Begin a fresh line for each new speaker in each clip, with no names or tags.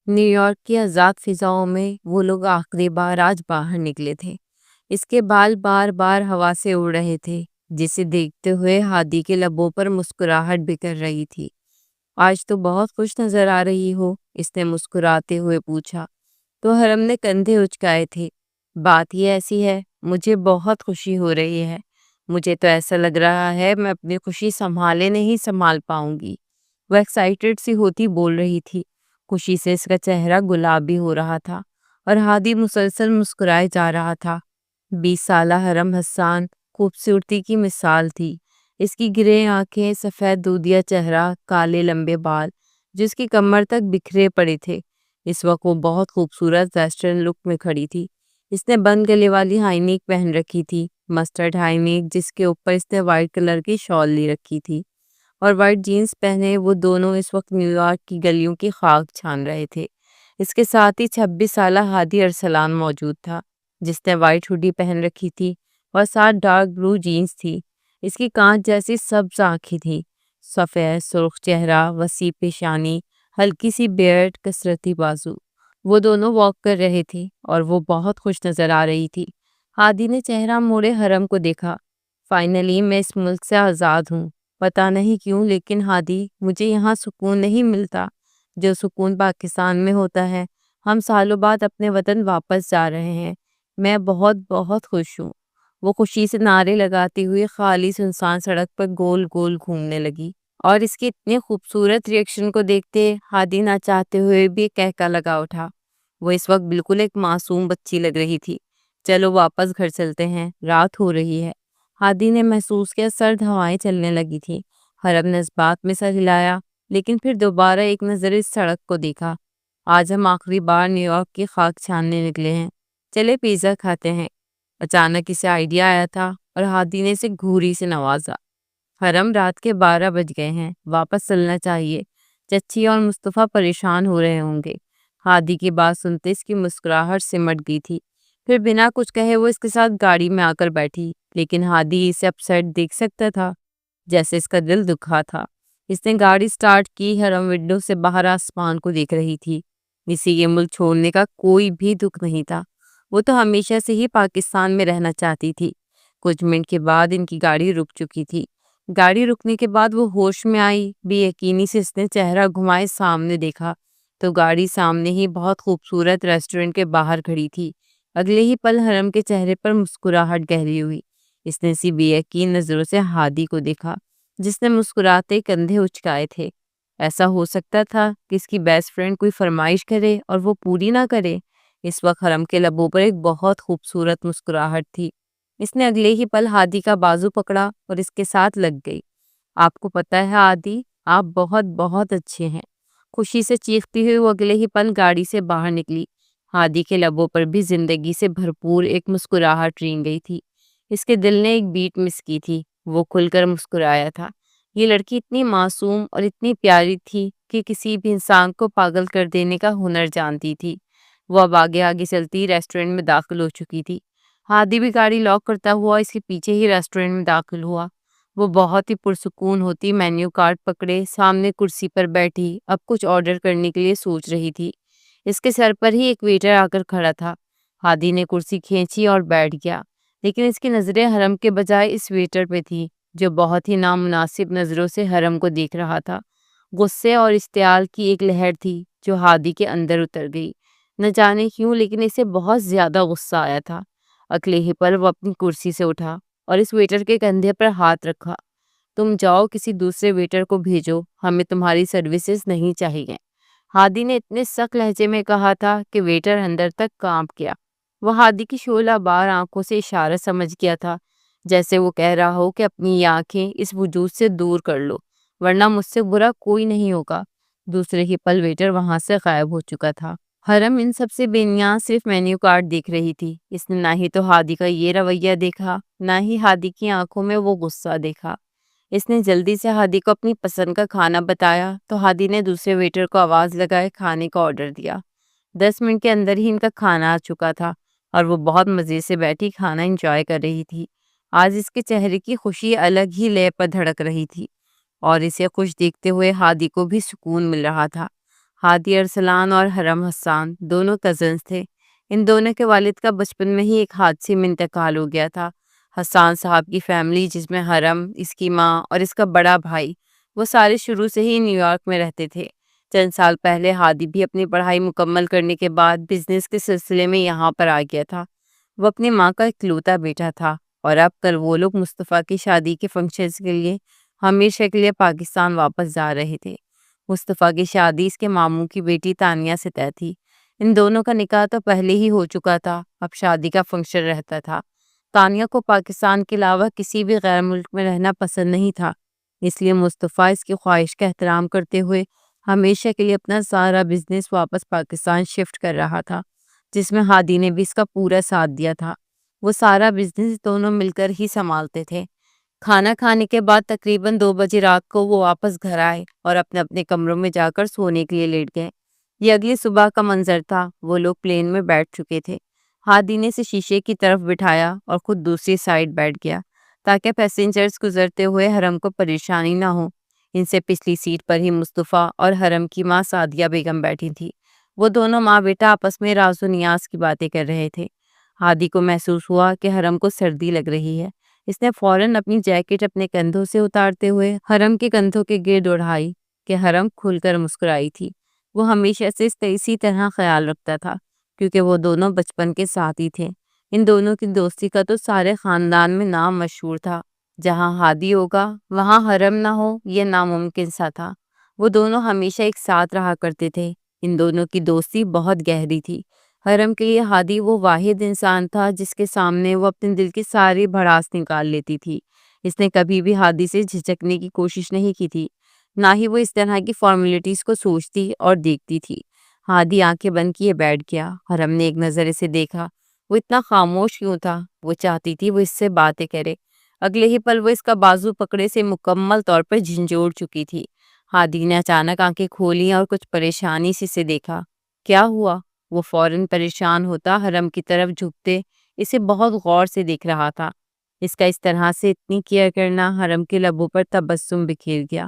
New York کی آزاد فضاؤں میں وہ لوگ آخری بار آج باہر نکلے تھے۔ اس کے بال بار بار ہوا سے اڑ رہے تھے، جسے دیکھتے ہوئے ہادی کے لبوں پر مسکراہٹ بکھر رہی تھی۔ آج تو بہت خوش نظر آ رہی ہو، اس نے مسکراتے ہوئے پوچھا۔ تو حرم نے کندھے اچکائے تھے۔ بات یہ ایسی ہے، مجھے بہت خوشی ہو رہی ہے۔ مجھے تو ایسا لگ رہا ہے میں اپنی خوشی سنبھالے نہیں سنبھال پاؤں گی۔ وہ ایکسائٹڈ سی ہوتی بول رہی تھی۔ خوشی سے اس کا چہرہ گلابی ہو رہا تھا اور ہادی مسلسل مسکرائے جا رہا تھا۔ 20 سالہ حرم حسان خوبصورتی کی مثال تھی۔ اس کی گرے آنکھیں، سفید دودیا چہرہ، کالے لمبے بال جس کی کمر تک بکھرے پڑے تھے۔ اس وقت وہ بہت خوبصورت ویسٹرن لک میں کھڑی تھی۔ اس نے بند گلے والی ہائی نیک پہن رکھی تھی، مسٹرڈ ہائی نیک، جس کے اوپر اس نے وائٹ کلر کی شال لی رکھی تھی اور وائٹ جینز پہنے وہ دونوں اس وقت نیو یارک کی گلیوں کی خاک چھان رہے تھے۔ اس کے ساتھ ہی 26 سالہ ہادی ارسلان موجود تھا، جس نے وائٹ ہوڈی پہن رکھی تھی اور ساتھ ڈارک بلو جینز تھی۔ اس کی کانچ جیسی سبز آنکھیں تھیں، سفید سرخ چہرہ، وسیع پیشانی، ہلکی سی بیئرڈ، کثرتی بازو۔ وہ دونوں واک کر رہے تھے اور وہ بہت خوش نظر آ رہی تھی۔ ہادی نے چہرہ موڑے حرم کو دیکھا۔ فائنلی میں اس ملک سے آزاد ہوں۔ پتہ نہیں کیوں لیکن ہادی، مجھے یہاں سکون نہیں ملتا جو سکون پاکستان میں ہوتا ہے۔ ہم سالوں بعد اپنے وطن واپس جا رہے ہیں۔ میں بہت بہت خوش ہوں۔ وہ خوشی سے نعرے لگاتی ہوئی خالی سنسان سڑک پر گول گول گھومنے لگی اور اس کے اتنے خوبصورت ریئیکشن کو دیکھتے ہادی نہ چاہتے ہوئے بھی ایک کہکا لگا اٹھا۔ وہ اس وقت بالکل ایک معصوم بچی لگ رہی تھی۔ چلو واپس گھر چلتے ہیں، رات ہو رہی ہے۔ ہادی نے محسوس کیا سرد ہوائیں چلنے لگی تھی۔ حرم نے اس بات میں سر ہلایا لیکن پھر دوبارہ ایک نظر اس سڑک کو دیکھا۔ آج ہم آخری بار نیو یارک کی خاک چھاننے نکلے ہیں، چلے پیزا کھاتے ہیں۔ اچانک اسے آئیڈیا آیا تھا اور ہادی نے اسے گھوری سے نوازا۔ حرم، رات کے 12 بج گئے ہیں، واپس چلنا چاہیے۔ چچی اور مصطفیٰ پریشان ہو رہے ہوں گے۔ ہادی کی بات سنتے اس کی مسکراہٹ سمٹ گئی تھی۔ پھر بنا کچھ کہے وہ اس کے ساتھ گاڑی میں آ کر بیٹھی، لیکن ہادی اسے اپسیٹ دیکھ سکتا تھا، جیسے اس کا دل دکھا تھا۔ اس نے گاڑی سٹارٹ کی۔ حرم ونڈو سے باہر آسمان کو دیکھ رہی تھی۔ اسے یہ ملک چھوڑنے کا کوئی بھی دکھ نہیں تھا۔ وہ تو ہمیشہ سے ہی پاکستان میں رہنا چاہتی تھی۔ کچھ منٹ کے بعد ان کی گاڑی رک چکی تھی۔ گاڑی رکنے کے بعد وہ ہوش میں آئی۔ بے یقینی سے اس نے چہرہ گھمائے سامنے دیکھا تو گاڑی سامنے ہی بہت خوبصورت ریسٹورنٹ کے باہر کھڑی تھی۔ اگلے ہی پل حرم کے چہرے پر مسکراہٹ گہری ہوئی۔ اس نے اسی بے یقین نظروں سے ہادی کو دیکھا، جس نے مسکراتے کندھے اچکائے تھے۔ ایسا ہو سکتا تھا کہ اس کی بیسٹ فرینڈ کوئی فرمائش کرے اور وہ پوری نہ کرے۔ اس وقت حرم کے لبوں پر ایک بہت خوبصورت مسکراہٹ تھی۔ اس نے اگلے ہی پل ہادی کا بازو پکڑا اور اس کے ساتھ لگ گئی۔ آپ کو پتہ ہے ہادی، آپ بہت بہت اچھے ہیں۔ خوشی سے چیختی ہوئی وہ اگلے ہی پل گاڑی سے باہر نکلی۔ ہادی کے لبوں پر بھی زندگی سے بھرپور ایک مسکراہٹ رینگ گئی تھی۔ اس کے دل نے ایک بیٹ مس کی تھی۔ وہ کھل کر مسکرایا تھا۔ یہ لڑکی اتنی معصوم اور اتنی پیاری تھی کہ کسی بھی انسان کو پاگل کر دینے کا ہنر جانتی تھی۔ وہ اب آگے آگے چلتی ریسٹورنٹ میں داخل ہو چکی تھی۔ ہادی بھی گاڑی لاک کرتا ہوا اس کے پیچھے ہی ریسٹورنٹ میں داخل ہوا۔ وہ بہت ہی پرسکون ہوتی مینیو کارڈ پکڑے سامنے کرسی پر بیٹھی اب کچھ آرڈر کرنے کے لیے سوچ رہی تھی۔ اس کے سر پر ہی ایک ویٹر آ کر کھڑا تھا۔ ہادی نے کرسی کھینچی اور بیٹھ گیا، لیکن اس کی نظریں حرم کے بجائے اس ویٹر پہ تھی، جو بہت ہی نامناسب نظروں سے حرم کو دیکھ رہا تھا۔ غصے اور اشتعال کی ایک لہر تھی جو ہادی کے اندر اتر گئی۔ نہ جانے کیوں لیکن اسے بہت زیادہ غصہ آیا تھا۔ اگلے ہی پل وہ اپنی کرسی سے اٹھا اور اس ویٹر کے کندھے پر ہاتھ رکھا۔ تم جاؤ، کسی دوسرے ویٹر کو بھیجو، ہمیں تمہاری سروسز نہیں چاہیے۔ ہادی نے اتنے سخت لہجے میں کہا تھا کہ ویٹر اندر تک کانپ گیا۔ وہ ہادی کی شعلہ بار آنکھوں سے اشارہ سمجھ گیا تھا، جیسے وہ کہہ رہا ہو کہ اپنی یہ آنکھیں اس وجود سے دور کر لو، ورنہ مجھ سے برا کوئی نہیں ہوگا۔ دوسرے ہی پل ویٹر وہاں سے غائب ہو چکا تھا۔ حرم ان سب سے بے نیاز صرف مینیو کارڈ دیکھ رہی تھی۔ اس نے نہ ہی تو ہادی کا یہ رویہ دیکھا، نہ ہی ہادی کی آنکھوں میں وہ غصہ دیکھا۔ اس نے جلدی سے ہادی کو اپنی پسند کا کھانا بتایا تو ہادی نے دوسرے ویٹر کو آواز لگائے کھانے کا آرڈر دیا۔ 10 منٹ کے اندر ہی ان کا کھانا آ چکا تھا اور وہ بہت مزے سے بیٹھی کھانا انجوائے کر رہی تھی۔ آج اس کے چہرے کی خوشی الگ ہی لے پر دھڑک رہی تھی اور اسے خوش دیکھتے ہوئے ہادی کو بھی سکون مل رہا تھا۔ ہادی ارسلان اور حرم حسان دونوں کزنز تھے۔ ان دونوں کے والد کا بچپن میں ہی ایک حادثے میں انتقال ہو گیا تھا۔ حسان صاحب کی فیملی، جس میں حرم، اس کی ماں اور اس کا بڑا بھائی، وہ سارے شروع سے ہی نیو یارک میں رہتے تھے۔ چند سال پہلے ہادی بھی اپنی پڑھائی مکمل کرنے کے بعد بزنس کے سلسلے میں یہاں پر آ گیا تھا۔ وہ اپنی ماں کا اکلوتا بیٹا تھا اور اب کل وہ لوگ مصطفیٰ کی شادی کے فنکشنز کے لیے ہمیشہ کے لیے پاکستان واپس جا رہے تھے۔ مصطفیٰ کی شادی اس کے ماموں کی بیٹی تانیہ سے طے تھی۔ ان دونوں کا نکاح تو پہلے ہی ہو چکا تھا، اب شادی کا فنکشن رہتا تھا۔ تانیہ کو پاکستان کے علاوہ کسی بھی غیر ملک میں رہنا پسند نہیں تھا، اس لیے مصطفیٰ اس کی خواہش کا احترام کرتے ہوئے ہمیشہ کے لیے اپنا سارا بزنس واپس پاکستان شفٹ کر رہا تھا، جس میں ہادی نے بھی اس کا پورا ساتھ دیا تھا۔ وہ سارا بزنس دونوں مل کر ہی سنبھالتے تھے۔ کھانا کھانے کے بعد تقریباً 2 بجے رات کو وہ واپس گھر آئے اور اپنے اپنے کمروں میں جا کر سونے کے لیے لیٹ گئے۔ یہ اگلی صبح کا منظر تھا۔ وہ لوگ پلین میں بیٹھ چکے تھے۔ ہادی نے اسے شیشے کی طرف بٹھایا اور خود دوسری سائڈ بیٹھ گیا تاکہ پیسنجرز گزرتے ہوئے حرم کو پریشانی نہ ہو۔ ان سے پچھلی سیٹ پر ہی مصطفیٰ اور حرم کی ماں سعدیہ بیگم بیٹھی تھی۔ وہ دونوں ماں بیٹا آپس میں راز و نیاز کی باتیں کر رہے تھے۔ ہادی کو محسوس ہوا کہ حرم کو سردی لگ رہی ہے۔ اس نے فوراً اپنی جیکٹ اپنے کندھوں سے اتارتے ہوئے حرم کے کندھوں کے گرد اڑائی کہ حرم کھل کر مسکرائی تھی۔ وہ ہمیشہ سے اس کا اسی طرح خیال رکھتا تھا کیونکہ وہ دونوں بچپن کے ساتھی تھے۔ ان دونوں کی دوستی کا تو سارے خاندان میں نام مشہور تھا۔ جہاں ہادی ہوگا وہاں حرم نہ ہو، یہ ناممکن سا تھا۔ وہ دونوں ہمیشہ ایک ساتھ رہا کرتے تھے۔ ان دونوں کی دوستی بہت گہری تھی۔ حرم کے لیے ہادی وہ واحد انسان تھا جس کے سامنے وہ اپنے دل کی ساری بھڑاس نکال لیتی تھی۔ اس نے کبھی بھی ہادی سے جھجکنے کی کوشش نہیں کی تھی، نہ ہی وہ اس طرح کی فارمیلٹیز کو سوچتی اور دیکھتی تھی۔ ہادی آنکھیں بند کیے بیٹھ گیا۔ حرم نے ایک نظر اسے دیکھا۔ وہ اتنا خاموش کیوں تھا؟ وہ چاہتی تھی وہ اس سے باتیں کرے۔ اگلے ہی پل وہ اس کا بازو پکڑے سے مکمل طور پر جھنجھوڑ چکی تھی۔ ہادی نے اچانک آنکھیں کھولی اور کچھ پریشانی سے اسے دیکھا۔ کیا ہوا؟ وہ فوراً پریشان ہوتا حرم کی طرف جھکتے اسے بہت غور سے دیکھ رہا تھا۔ اس کا اس طرح سے اتنی کیئر کرنا حرم کے لبوں پر تبسم بکھیر گیا۔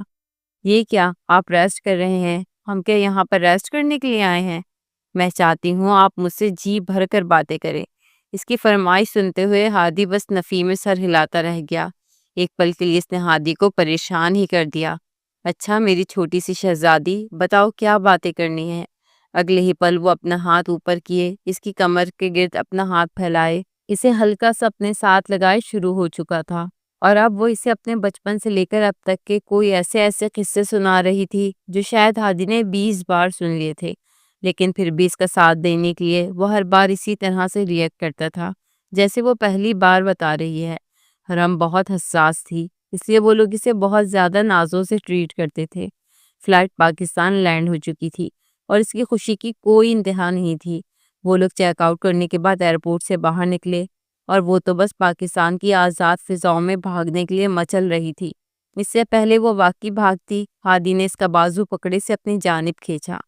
یہ کیا آپ ریسٹ کر رہے ہیں؟ ہم کیا یہاں پر ریسٹ کرنے کے لیے آئے ہیں؟ میں چاہتی ہوں آپ مجھ سے جی بھر کر باتیں کریں۔ اس کی فرمائش سنتے ہوئے ہادی بس نفی میں سر ہلاتا رہ گیا۔ ایک پل کے لیے اس نے ہادی کو پریشان ہی کر دیا۔ اچھا میری چھوٹی سی شہزادی، بتاؤ کیا باتیں کرنی ہیں؟ اگلے ہی پل وہ اپنا ہاتھ اوپر کیے، اس کی کمر کے گرد اپنا ہاتھ پھیلائے، اسے ہلکا سا اپنے ساتھ لگائے شروع ہو چکا تھا، اور اب وہ اسے اپنے بچپن سے لے کر اب تک کے کوئی ایسے قصے سنا رہی تھی جو شاید ہادی نے 20 بار سن لیے تھے، لیکن پھر بھی اس کا ساتھ دینے کے لیے وہ ہر بار اسی طرح سے ریئیکٹ کرتا تھا جیسے وہ پہلی بار بتا رہی ہے۔ حرم بہت حساس تھی، اس لیے وہ لوگ اسے بہت زیادہ نازوں سے ٹریٹ کرتے تھے۔ فلائٹ پاکستان لینڈ ہو چکی تھی اور اس کی خوشی کی کوئی انتہا نہیں تھی۔ وہ لوگ چیک آؤٹ کرنے کے بعد ایئرپورٹ سے باہر نکلے اور وہ تو بس پاکستان کی آزاد فضاؤں میں بھاگنے کے لیے مچل رہی تھی۔ اس سے پہلے وہ واقعی بھاگتی، ہادی نے اس کا بازو پکڑے سے اپنی جانب کھینچا۔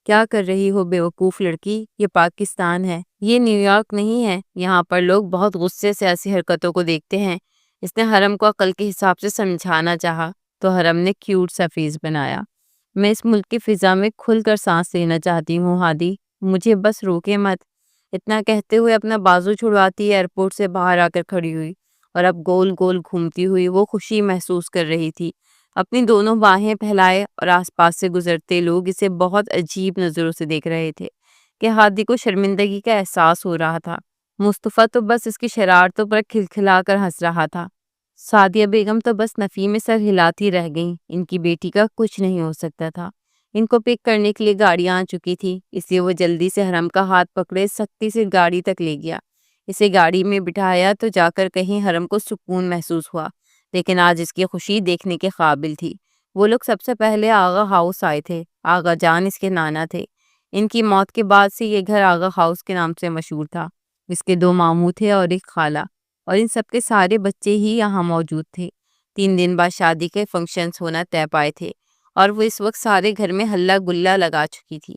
کیا کر رہی ہو بے وقوف لڑکی؟ یہ پاکستان ہے، یہ نیو یارک نہیں ہے۔ یہاں پر لوگ بہت غصے سے ایسی حرکتوں کو دیکھتے ہیں۔ اس نے حرم کو عقل کے حساب سے سمجھانا چاہا تو حرم نے کیوٹ سا فیس بنایا۔ میں اس ملک کی فضا میں کھل کر سانس لینا چاہتی ہوں ہادی، مجھے بس روکے مت۔ اتنا کہتے ہوئے اپنا بازو چھڑواتی ایئرپورٹ سے باہر آ کر کھڑی ہوئی اور اب گول گول گھومتی ہوئی وہ خوشی محسوس کر رہی تھی۔ اپنی دونوں باہیں پھیلائے اور آس پاس سے گزرتے لوگ اسے بہت عجیب نظروں سے دیکھ رہے تھے کہ ہادی کو شرمندگی کا احساس ہو رہا تھا۔ مصطفیٰ تو بس اس کی شرارتوں پر کھلکھلا کر ہنس رہا تھا۔ سعدیہ بیگم تو بس نفی میں سر ہلاتی رہ گئیں۔ ان کی بیٹی کا کچھ نہیں ہو سکتا تھا۔ ان کو پک کرنے کے لیے گاڑیاں آ چکی تھی، اس لیے وہ جلدی سے حرم کا ہاتھ پکڑے سختی سے گاڑی تک لے گیا۔ اسے گاڑی میں بٹھایا تو جا کر کہیں حرم کو سکون محسوس ہوا، لیکن آج اس کی خوشی دیکھنے کے قابل تھی۔ وہ لوگ سب سے پہلے آغا ہاؤس آئے تھے۔ آغا جان اس کے نانا تھے۔ ان کی موت کے بعد سے یہ گھر آغا ہاؤس کے نام سے مشہور تھا۔ اس کے 2 ماموں تھے اور ایک خالہ، اور ان سب کے سارے بچے ہی یہاں موجود تھے۔ 3 دن بعد شادی کے فنکشنز ہونا طے پائے تھے اور وہ اس وقت سارے گھر میں ہلہ گلہ لگا چکی تھی۔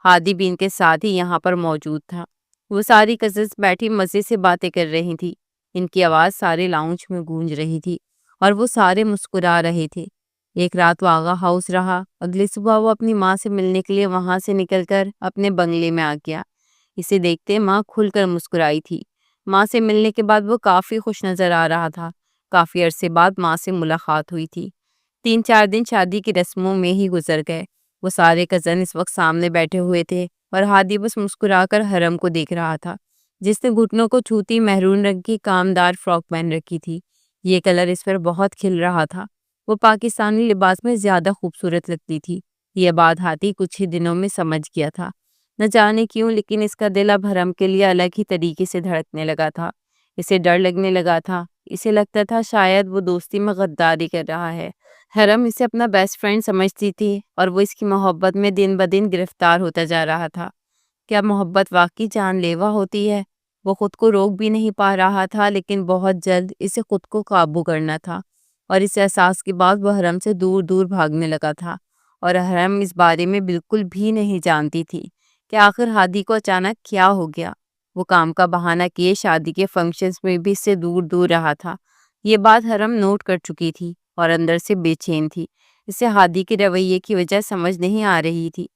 ہادی بھی ان کے ساتھ ہی یہاں پر موجود تھا۔ وہ ساری کزنز بیٹھی مزے سے باتیں کر رہی تھی۔ ان کی آواز سارے لاؤنج میں گونج رہی تھی اور وہ سارے مسکرا رہے تھے۔ ایک رات وہ آغا ہاؤس رہا، اگلی صبح وہ اپنی ماں سے ملنے کے لیے وہاں سے نکل کر اپنے بنگلے میں آ گیا۔ اسے دیکھتے ماں کھل کر مسکرائی تھی۔ ماں سے ملنے کے بعد وہ کافی خوش نظر آ رہا تھا۔ کافی عرصے بعد ماں سے ملاقات ہوئی تھی۔ 3 4 دن شادی کی رسموں میں ہی گزر گئے۔ وہ سارے کزن اس وقت سامنے بیٹھے ہوئے تھے اور ہادی بس مسکرا کر حرم کو دیکھ رہا تھا، جس نے گھٹنوں کو چھوتی میرون رنگ کی کامدار فراک پہن رکھی تھی۔ یہ کلر اس پر بہت کھل رہا تھا۔ وہ پاکستانی لباس میں زیادہ خوبصورت لگتی تھی۔ یہ بات ہادی کچھ ہی دنوں میں سمجھ گیا تھا۔ نہ جانے کیوں، لیکن اس کا دل اب حرم کے لیے الگ ہی طریقے سے دھڑکنے لگا تھا۔ اسے ڈر لگنے لگا تھا۔ اسے لگتا تھا شاید وہ دوستی میں غداری کر رہا ہے۔ حرم اسے اپنا بیسٹ فرینڈ سمجھتی تھی اور وہ اس کی محبت میں دن بدن گرفتار ہوتا جا رہا تھا۔ کیا محبت واقعی جان لیوا ہوتی ہے؟ وہ خود کو روک بھی نہیں پا رہا تھا، لیکن بہت جلد اسے خود کو قابو کرنا تھا، اور اس احساس کے بعد وہ حرم سے دور دور بھاگنے لگا تھا۔ اور حرم اس بارے میں بالکل بھی نہیں جانتی تھی کہ آخر ہادی کو اچانک کیا ہو گیا۔ وہ کام کا بہانہ کیے شادی کے فنکشنز میں بھی اس سے دور دور رہا تھا۔ یہ بات حرم نوٹ کر چکی تھی اور اندر سے بے چین تھی۔ اسے ہادی کے رویے کی وجہ سمجھ نہیں آ رہی تھی۔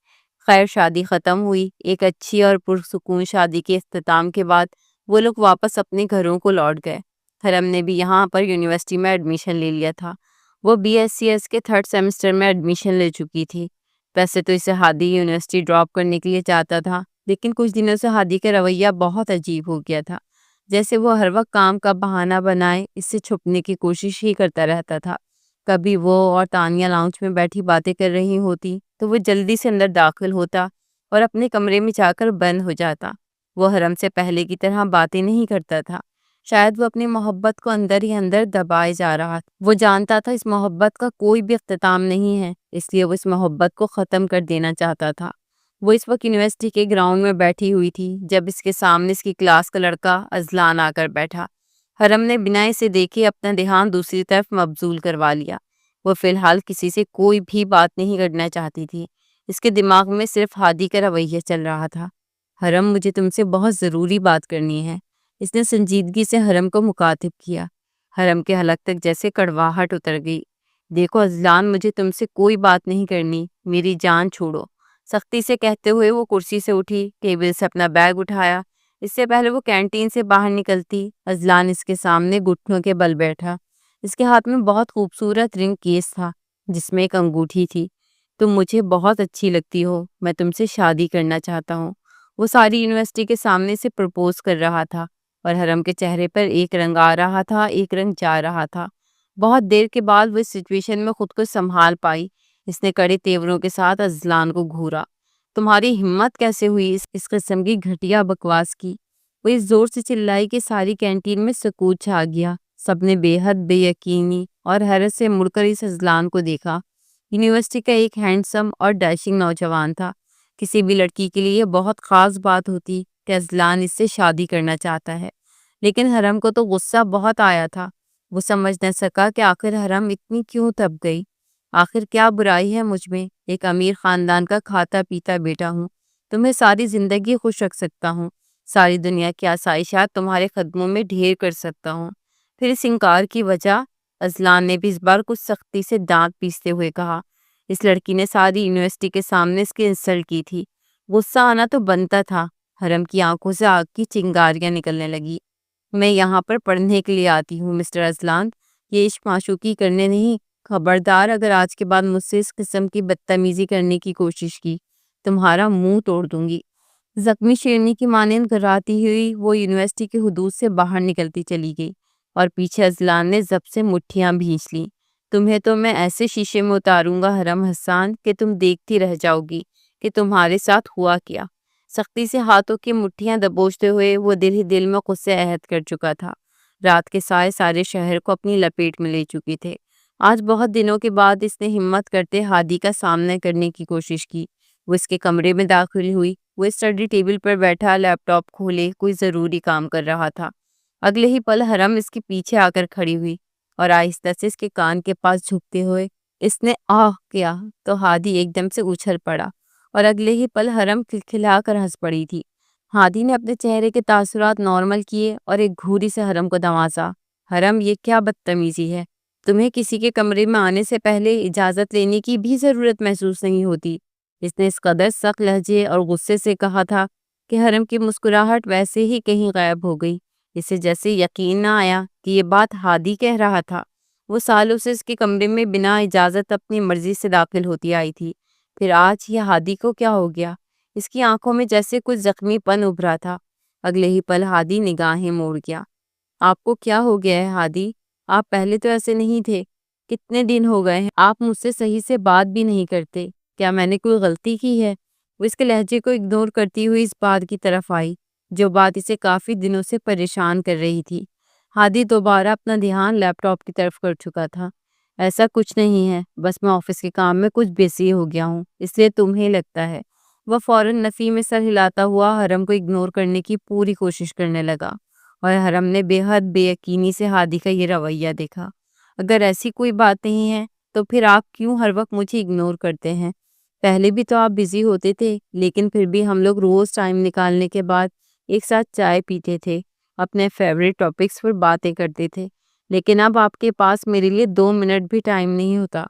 خیر، شادی ختم ہوئی۔ ایک اچھی اور پرسکون شادی کے اختتام کے بعد وہ لوگ واپس اپنے گھروں کو لوٹ گئے۔ حرم نے بھی یہاں پر یونیورسٹی میں ایڈمیشن لے لیا تھا۔ وہ BSc کے 3rd سیمسٹر میں ایڈمیشن لے چکی تھی۔ ویسے تو اسے ہادی یونیورسٹی ڈراپ کرنے کے لیے چاہتا تھا، لیکن کچھ دنوں سے ہادی کا رویہ بہت عجیب ہو گیا تھا۔ جیسے وہ ہر وقت کام کا بہانہ بنائے اس سے چھپنے کی کوشش ہی کرتا رہتا تھا۔ کبھی وہ اور تانیہ لاؤنج میں بیٹھی باتیں کر رہی ہوتی تو وہ جلدی سے اندر داخل ہوتا اور اپنے کمرے میں جا کر بند ہو جاتا۔ وہ حرم سے پہلے کی طرح باتیں نہیں کرتا تھا۔ شاید وہ اپنی محبت کو اندر ہی اندر دبائے جا رہا تھا۔ وہ جانتا تھا اس محبت کا کوئی بھی اختتام نہیں ہے، اس لیے وہ اس محبت کو ختم کر دینا چاہتا تھا۔ وہ اس وقت یونیورسٹی کے گراؤنڈ میں بیٹھی ہوئی تھی جب اس کے سامنے اس کی کلاس کا لڑکا اذلان آ کر بیٹھا۔ حرم نے بنا اسے دیکھے اپنا دھیان دوسری طرف مبذول کروا لیا۔ وہ فی الحال کسی سے کوئی بھی بات نہیں کرنا چاہتی تھی۔ اس کے دماغ میں صرف ہادی کا رویہ چل رہا تھا۔ حرم، مجھے تم سے بہت ضروری بات کرنی ہے، اس نے سنجیدگی سے حرم کو مخاطب کیا۔ حرم کے حلق تک جیسے کڑواہٹ اتر گئی۔ دیکھو اذلان، مجھے تم سے کوئی بات نہیں کرنی، میری جان چھوڑو، سختی سے کہتے ہوئے وہ کرسی سے اٹھی، ٹیبل سے اپنا بیگ اٹھایا۔ اس سے پہلے وہ کینٹین سے باہر نکلتی، اذلان اس کے سامنے گھٹنوں کے بل بیٹھا۔ اس کے ہاتھ میں بہت خوبصورت رنگ کیس تھا جس میں ایک انگوٹھی تھی۔ تم مجھے بہت اچھی لگتی ہو، میں تم سے شادی کرنا چاہتا ہوں۔ وہ ساری یونیورسٹی کے سامنے سے پرپوز کر رہا تھا، اور حرم کے چہرے پر ایک رنگ آ رہا تھا، ایک رنگ جا رہا تھا۔ بہت دیر کے بعد وہ اس سچویشن میں خود کو سنبھال پائی۔ اس نے کڑے تیوروں کے ساتھ اذلان کو گھورا۔ تمہاری ہمت کیسے ہوئی اس قسم کی گھٹیا بکواس کی؟ وہ اس زور سے چلائی کہ ساری کینٹین میں سکوت چھا گیا۔ سب نے بے حد بے یقینی اور حیرت سے مڑ کر اس اذلان کو دیکھا۔ یونیورسٹی کا ایک ہینڈسم اور ڈیشنگ نوجوان تھا۔ کسی بھی لڑکی کے لیے یہ بہت خاص بات ہوتی کہ اذلان اس سے شادی کرنا چاہتا ہے، لیکن حرم کو تو غصہ بہت آیا تھا۔ وہ سمجھ نہ سکا کہ آخر حرم اتنی کیوں تپ گئی۔ آخر کیا برائی ہے مجھ میں؟ ایک امیر خاندان کا کھاتا پیتا بیٹا ہوں، تمہیں ساری زندگی خوش رکھ سکتا ہوں، ساری دنیا کی آسائشات تمہارے قدموں میں ڈھیر کر سکتا ہوں۔ پھر اس انکار کی وجہ؟ اذلان نے بھی اس بار کچھ سختی سے دانت پیستے ہوئے کہا۔ اس لڑکی نے ساری یونیورسٹی کے سامنے اس کی انسلٹ کی تھی۔ غصہ آنا تو بنتا تھا۔ حرم کی آنکھوں سے آگ کی چنگاریاں نکلنے لگی۔ میں یہاں پر پڑھنے کے لیے آتی ہوں مسٹر اذلان، یہ عشق معشوقی کرنے نہیں۔ خبردار اگر آج کے بعد مجھ سے اس قسم کی بدتمیزی کرنے کی کوشش کی، تمہارا منہ توڑ دوں گی۔ زخمی شیرنی کی مانند گھراتی ہوئی وہ یونیورسٹی کے حدود سے باہر نکلتی چلی گئی، اور پیچھے اذلان نے ضبط سے مٹھیاں بھینچ لیں۔ تمہیں تو میں ایسے شیشے میں اتاروں گا حرم حسان کہ تم دیکھتی رہ جاؤ گی کہ تمہارے ساتھ ہوا کیا۔ سختی سے ہاتھوں کی مٹھیاں دبوچتے ہوئے وہ دل ہی دل میں خود سے عہد کر چکا تھا۔ رات کے سائے سارے شہر کو اپنی لپیٹ میں لے چکی تھے۔ آج بہت دنوں کے بعد اس نے ہمت کرتے ہادی کا سامنا کرنے کی کوشش کی۔ وہ اس کے کمرے میں داخل ہوئی۔ وہ اسٹڈی ٹیبل پر بیٹھا لیپ ٹاپ کھولے کوئی ضروری کام کر رہا تھا۔ اگلے ہی پل حرم اس کے پیچھے آ کر کھڑی ہوئی اور آہستہ سے اس کے کان کے پاس جھکتے ہوئے اس نے آہ کیا تو ہادی ایک دم سے اچھل پڑا، اور اگلے ہی پل حرم کھلکھلا کر ہنس پڑی تھی۔ ہادی نے اپنے چہرے کے تاثرات نارمل کیے اور ایک گھوری سے حرم کو دھوانسا۔ حرم، یہ کیا بدتمیزی ہے؟ تمہیں کسی کے کمرے میں آنے سے پہلے اجازت لینے کی بھی ضرورت محسوس نہیں ہوتی۔ اس نے اس قدر سخت لہجے اور غصے سے کہا تھا کہ حرم کی مسکراہٹ ویسے ہی کہیں غائب ہو گئی۔ اسے جیسے یقین نہ آیا کہ یہ بات ہادی کہہ رہا تھا۔ وہ سالوں سے اس کے کمرے میں بنا اجازت اپنی مرضی سے داخل ہوتی آئی تھی، پھر آج یہ ہادی کو کیا ہو گیا؟ اس کی آنکھوں میں جیسے کچھ زخمی پن ابھرا تھا۔ اگلے ہی پل ہادی نگاہیں موڑ گیا۔ آپ کو کیا ہو گیا ہے ہادی؟ آپ پہلے تو ایسے نہیں تھے۔ کتنے دن ہو گئے ہیں آپ مجھ سے صحیح سے بات بھی نہیں کرتے؟ کیا میں نے کوئی غلطی کی ہے؟ وہ اس کے لہجے کو اگنور کرتی ہوئی اس بات کی طرف آئی جو بات اسے کافی دنوں سے پریشان کر رہی تھی۔ ہادی دوبارہ اپنا دھیان لیپ ٹاپ کی طرف کر چکا تھا۔ ایسا کچھ نہیں ہے، بس میں آفس کے کام میں کچھ بزی ہو گیا ہوں، اس لیے تمہیں لگتا ہے۔ وہ فوراً نفی میں سر ہلاتا ہوا حرم کو اگنور کرنے کی پوری کوشش کرنے لگا، اور حرم نے بے حد بے یقینی سے ہادی کا یہ رویہ دیکھا۔ اگر ایسی کوئی بات نہیں ہے تو پھر آپ کیوں ہر وقت مجھے اگنور کرتے ہیں؟ پہلے بھی تو آپ بزی ہوتے تھے، لیکن پھر بھی ہم لوگ روز ٹائم نکالنے کے بعد ایک ساتھ چائے پیتے تھے، اپنے فیوریٹ ٹاپکس پر باتیں کرتے تھے، لیکن اب آپ کے پاس میرے لیے 2 منٹ بھی ٹائم نہیں ہوتا۔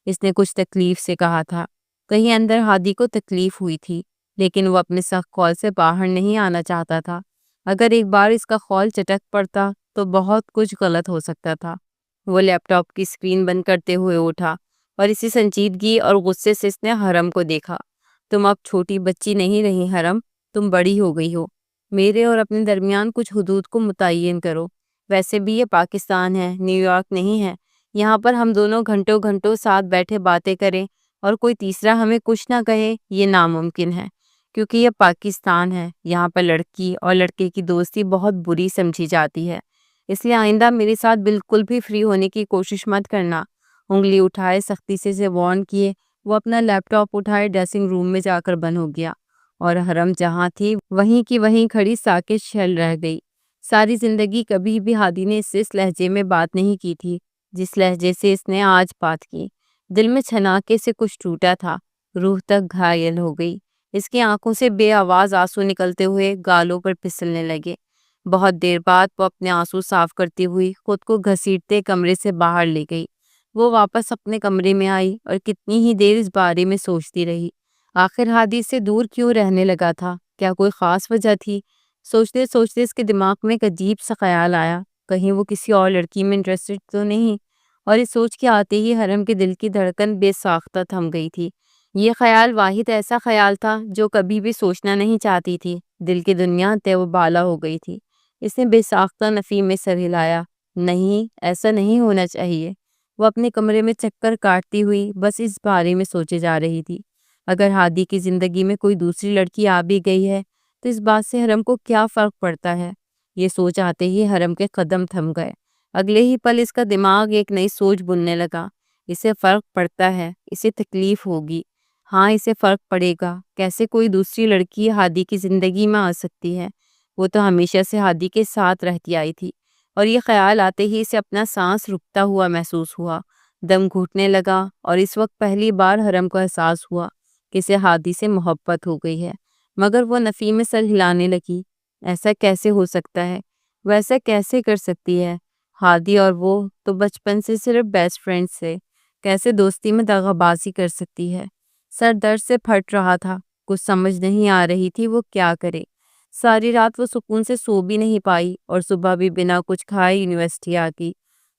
اس نے کچھ تکلیف سے کہا تھا۔ کہیں اندر ہادی کو تکلیف ہوئی تھی، لیکن وہ اپنے سخت قول سے باہر نہیں آنا چاہتا تھا۔ اگر ایک بار اس کا قول چٹک پڑتا تو بہت کچھ غلط ہو سکتا تھا۔ وہ لیپ ٹاپ کی اسکرین بند کرتے ہوئے اٹھا اور اسی سنجیدگی اور غصے سے اس نے حرم کو دیکھا۔ تم اب چھوٹی بچی نہیں رہی حرم، تم بڑی ہو گئی ہو۔ میرے اور اپنے درمیان کچھ حدود کو متعین کرو۔ ویسے بھی یہ پاکستان ہے، نیو یارک نہیں ہے۔ یہاں پر ہم دونوں گھنٹوں گھنٹوں ساتھ بیٹھے باتیں کریں اور کوئی تیسرا ہمیں کچھ نہ کہے، یہ ناممکن ہے، کیونکہ یہ پاکستان ہے۔ یہاں پر لڑکی اور لڑکے کی دوستی بہت بری سمجھی جاتی ہے، اس لیے آئندہ میرے ساتھ بالکل بھی فری ہونے کی کوشش مت کرنا۔ انگلی اٹھائے سختی سے وارن کیے وہ اپنا لیپ ٹاپ اٹھائے ڈریسنگ روم میں جا کر بند ہو گیا، اور حرم جہاں تھی وہیں کی وہیں کھڑی ساکت شل رہ گئی۔ ساری زندگی کبھی بھی ہادی نے اس سے اس لہجے میں بات نہیں کی تھی جس لہجے سے اس نے آج بات کی۔ دل میں چھناکے سے کچھ ٹوٹا تھا، روح تک گھائل ہو گئی۔ اس کی آنکھوں سے بے آواز آنسو نکلتے ہوئے گالوں پر پھسلنے لگے۔ بہت دیر بعد وہ اپنے آنسو صاف کرتی ہوئی خود کو گھسیٹتے کمرے سے باہر لے گئی۔ وہ واپس اپنے کمرے میں آئی اور کتنی ہی دیر اس بارے میں سوچتی رہی۔ آخر ہادی سے دور کیوں رہنے لگا تھا؟ کیا کوئی خاص وجہ تھی؟ سوچتے سوچتے اس کے دماغ میں ایک عجیب سا خیال آیا، کہیں وہ کسی اور لڑکی میں انٹرسٹڈ تو نہیں؟ اور اس سوچ کے آتے ہی حرم کے دل کی دھڑکن بے ساختہ تھم گئی تھی۔ یہ خیال واحد ایسا خیال تھا جو کبھی بھی سوچنا نہیں چاہتی تھی۔ دل کی دنیا تے و بالا ہو گئی تھی۔ اس نے بے ساختہ نفی میں سر ہلایا۔ نہیں، ایسا نہیں ہونا چاہیے۔ وہ اپنے کمرے میں چکر کاٹتی ہوئی بس اس بارے میں سوچے جا رہی تھی۔ اگر ہادی کی زندگی میں کوئی دوسری لڑکی آ بھی گئی ہے تو اس بات سے حرم کو کیا فرق پڑتا ہے؟ یہ سوچ آتے ہی حرم کے قدم تھم گئے۔ اگلے ہی پل اس کا دماغ ایک نئی سوچ بننے لگا۔ اسے فرق پڑتا ہے، اسے تکلیف ہوگی۔ ہاں، اسے فرق پڑے گا۔ کیسے کوئی دوسری لڑکی ہادی کی زندگی میں آ سکتی ہے؟ وہ تو ہمیشہ سے ہادی کے ساتھ رہتی آئی تھی، اور یہ خیال آتے ہی اسے اپنا سانس رکتا ہوا محسوس ہوا، دم گھٹنے لگا، اور اس وقت پہلی بار حرم کو احساس ہوا کہ اسے ہادی سے محبت ہو گئی ہے۔ مگر وہ نفی میں سر ہلانے لگی۔ ایسا کیسے ہو سکتا ہے؟ وہ ایسا کیسے کر سکتی ہے؟ ہادی اور وہ تو بچپن سے صرف بیسٹ فرینڈز تھے، کیسے دوستی میں دغا بازی کر سکتی ہے؟ سر درد سے پھٹ رہا تھا، کچھ سمجھ نہیں آ رہی تھی وہ کیا کرے۔ ساری رات وہ سکون سے سو بھی نہیں پائی، اور صبح بھی بنا کچھ کھائے یونیورسٹی آ گئی۔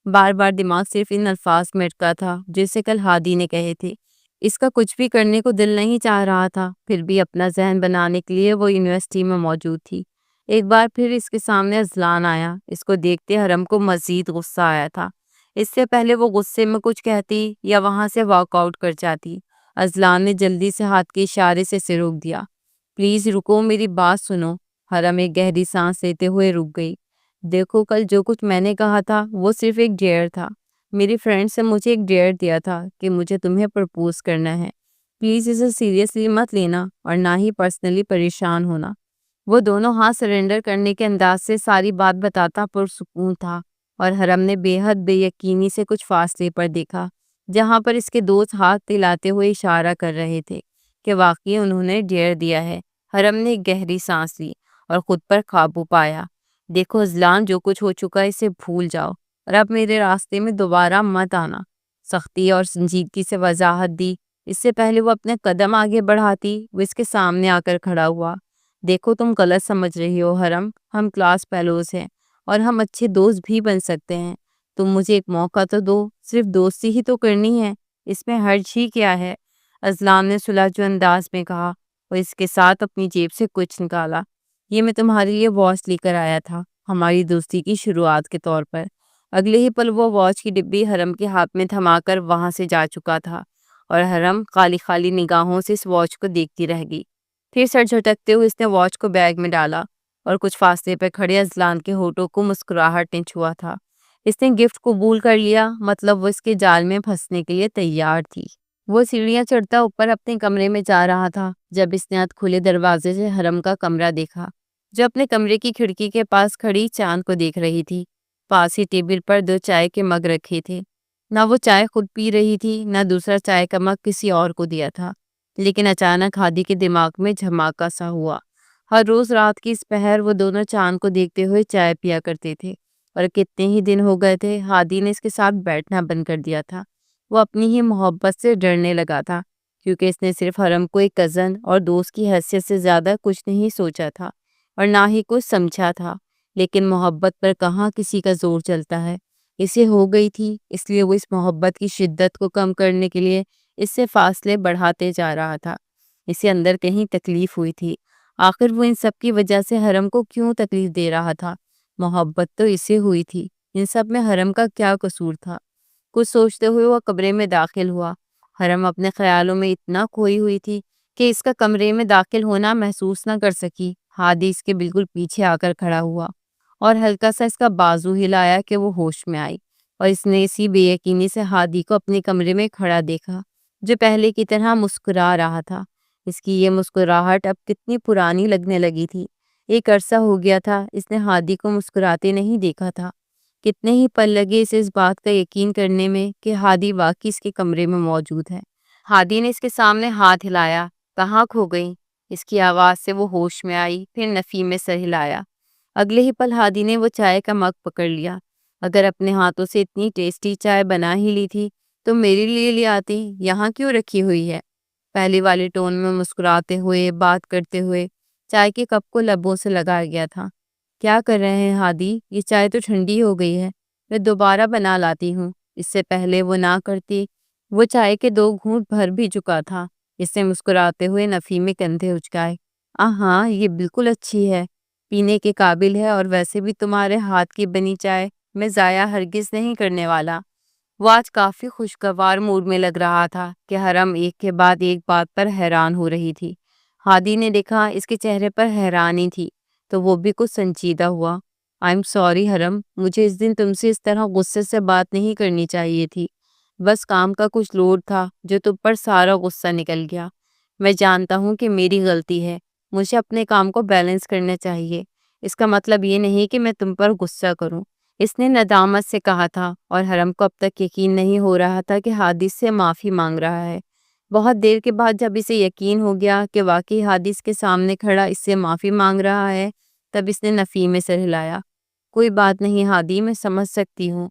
بار بار دماغ صرف ان الفاظ میں اٹکا تھا جیسے کل ہادی نے کہے تھے۔ اس کا کچھ بھی کرنے کو دل نہیں چاہ رہا تھا، پھر بھی اپنا ذہن بنانے کے لیے وہ یونیورسٹی میں موجود تھی۔ ایک بار پھر اس کے سامنے اذلان آیا۔ اس کو دیکھتے حرم کو مزید غصہ آیا تھا۔ اس سے پہلے وہ غصے میں کچھ کہتی یا وہاں سے واک آؤٹ کر جاتی، اذلان نے جلدی سے ہاتھ کے اشارے سے اسے روک دیا۔ پلیز رکو، میری بات سنو۔ حرم ایک گہری سانس لیتے ہوئے رک گئی۔ دیکھو، کل جو کچھ میں نے کہا تھا وہ صرف ایک ڈیئر تھا۔ میری فرینڈ سے مجھے ایک ڈیئر دیا تھا کہ مجھے تمہیں پرپوز کرنا ہے۔ پلیز اسے سیریسلی مت لینا اور نہ ہی پرسنلی پریشان ہونا۔ وہ دونوں ہاتھ سرنڈر کرنے کے انداز سے ساری بات بتاتا پرسکون تھا، اور حرم نے بے حد بے یقینی سے کچھ فاصلے پر دیکھا جہاں پر اس کے دوست ہاتھ ہلاتے ہوئے اشارہ کر رہے تھے کہ واقعی انہوں نے ڈیئر دیا ہے۔ حرم نے ایک گہری سانس لی اور خود پر قابو پایا۔ دیکھو اذلان، جو کچھ ہو چکا ہے اسے بھول جاؤ۔ اور اب میرے راستے میں دوبارہ مت آنا۔ سختی اور سنجیدگی سے وضاحت دی۔ اس سے پہلے وہ اپنے قدم آگے بڑھاتی، وہ اس کے سامنے آ کر کھڑا ہوا۔ دیکھو تم غلط سمجھ رہی ہو حرم، ہم کلاس فیلوز ہیں اور ہم اچھے دوست بھی بن سکتے ہیں۔ تم مجھے ایک موقع تو دو، صرف دوستی ہی تو کرنی ہے، اس میں حرج ہی کیا ہے؟ ازلام نے سلجھے انداز میں کہا اور اس کے ساتھ اپنی جیب سے کچھ نکالا۔ یہ میں تمہارے لیے واچ لے کر آیا تھا، ہماری دوستی کی شروعات کے طور پر۔ اگلے ہی پل وہ واچ کی ڈبی حرم کے ہاتھ میں تھما کر وہاں سے جا چکا تھا اور حرم خالی خالی نگاہوں سے اس واچ کو دیکھتی رہ گئی۔ پھر سر جھٹکتے ہوئے اس نے واچ کو بیگ میں ڈالا اور کچھ فاصلے پہ کھڑے ازلان کے ہونٹوں کو مسکراہٹ نے چھوا تھا۔ اس نے گفٹ قبول کر لیا، مطلب وہ اس کے جال میں پھنسنے کے لیے تیار تھی۔ وہ سیڑھیاں چڑھتا اوپر اپنے کمرے میں جا رہا تھا جب اس نے کھلے دروازے سے حرم کا کمرہ دیکھا، جو اپنے کمرے کی کھڑکی کے پاس کھڑی چاند کو دیکھ رہی تھی۔ پاس ہی ٹیبل پر 2 چائے کے مگ رکھے تھے۔ نہ وہ چائے خود پی رہی تھی، نہ دوسرا چائے کا مگ کسی اور کو دیا تھا۔ لیکن اچانک ہادی کے دماغ میں دھماکہ سا ہوا۔ ہر روز رات کی اس پہر وہ دونوں چاند کو دیکھتے ہوئے چائے پیا کرتے تھے، اور کتنے ہی دن ہو گئے تھے ہادی نے اس کے ساتھ بیٹھنا بند کر دیا تھا۔ وہ اپنی ہی محبت سے ڈرنے لگا تھا، کیونکہ اس نے صرف حرم کو ایک کزن اور دوست کی حیثیت سے زیادہ کچھ نہیں سوچا تھا اور نہ ہی کچھ سمجھا تھا۔ لیکن محبت پر کہاں کسی کا زور چلتا ہے، اسے ہو گئی تھی، اس لیے وہ اس محبت کی شدت کو کم کرنے کے لیے اس سے فاصلے بڑھاتے جا رہا تھا۔ اسے اندر کہیں تکلیف ہوئی تھی، آخر وہ ان سب کی وجہ سے حرم کو کیوں تکلیف دے رہا تھا؟ محبت تو اسے ہوئی تھی، ان سب میں حرم کا کیا قصور تھا؟ کچھ سوچتے ہوئے وہ کمرے میں داخل ہوا۔ حرم اپنے خیالوں میں اتنا کھوئی ہوئی تھی کہ اس کا کمرے میں داخل ہونا محسوس نہ کر سکی۔ ہادی اس کے بالکل پیچھے آ کر کھڑا ہوا اور ہلکا سا اس کا بازو ہلایا کہ وہ ہوش میں آئی، اور اس نے اسی بے یقینی سے ہادی کو اپنے کمرے میں کھڑا دیکھا، جو پہلے کی طرح مسکرا رہا تھا۔ اس کی یہ مسکراہٹ اب کتنی پرانی لگنے لگی تھی۔ ایک عرصہ ہو گیا تھا اس نے ہادی کو مسکراتے نہیں دیکھا تھا۔ کتنے ہی پل لگے اسے اس بات کا یقین کرنے میں کہ ہادی واقعی اس کے کمرے میں موجود ہے۔ ہادی نے اس کے سامنے ہاتھ ہلایا۔ کہاں کھو گئی؟ اس کی آواز سے وہ ہوش میں آئی، پھر نفی میں سر ہلایا۔ اگلے ہی پل ہادی نے وہ چائے کا مگ پکڑ لیا۔ اگر اپنے ہاتھوں سے اتنی ٹیسٹی چائے بنا ہی لی تھی تو میرے لیے لے آتی، یہاں کیوں رکھی ہوئی ہے؟ پہلے والے ٹون میں مسکراتے ہوئے بات کرتے ہوئے چائے کے کپ کو لبوں سے لگایا گیا تھا۔ کیا کر رہے ہیں ہادی؟ یہ چائے تو ٹھنڈی ہو گئی ہے، میں دوبارہ بنا لاتی ہوں۔ اس سے پہلے وہ نہ کرتی، وہ چائے کے 2 گھونٹ بھر بھی چکا تھا۔ اس نے مسکراتے ہوئے نفی میں کندھے اچکائے۔ ہاں یہ بالکل اچھی ہے، پینے کے قابل ہے، اور ویسے بھی تمہارے ہاتھ کی بنی چائے میں ضائع ہرگز نہیں کرنے والا۔ وہ آج کافی خوشگوار موڈ میں لگ رہا تھا کہ حرم ایک کے بعد ایک بات پر حیران ہو رہی تھی۔ ہادی نے دیکھا اس کے چہرے پر حیرانی تھی تو وہ بھی کچھ سنجیدہ ہوا۔ I'm sorry حرم، مجھے اس دن تم سے اس طرح غصے سے بات نہیں کرنی چاہیے تھی۔ بس کام کا کچھ لوڈ تھا جو تم پر سارا غصہ نکل گیا۔ میں جانتا ہوں کہ میری غلطی ہے، مجھے اپنے کام کو بیلنس کرنا چاہیے۔ اس کا مطلب یہ نہیں کہ میں تم پر غصہ کروں، اس نے ندامت سے کہا تھا، اور حرم کو اب تک یقین نہیں ہو رہا تھا کہ ہادی سے معافی مانگ رہا ہے۔ بہت دیر کے بعد جب اسے یقین ہو گیا کہ واقعی ہادی اس کے سامنے کھڑا اس سے معافی مانگ رہا ہے، تب اس نے نفی میں سر ہلایا۔ کوئی بات نہیں ہادی، میں سمجھ سکتی ہوں۔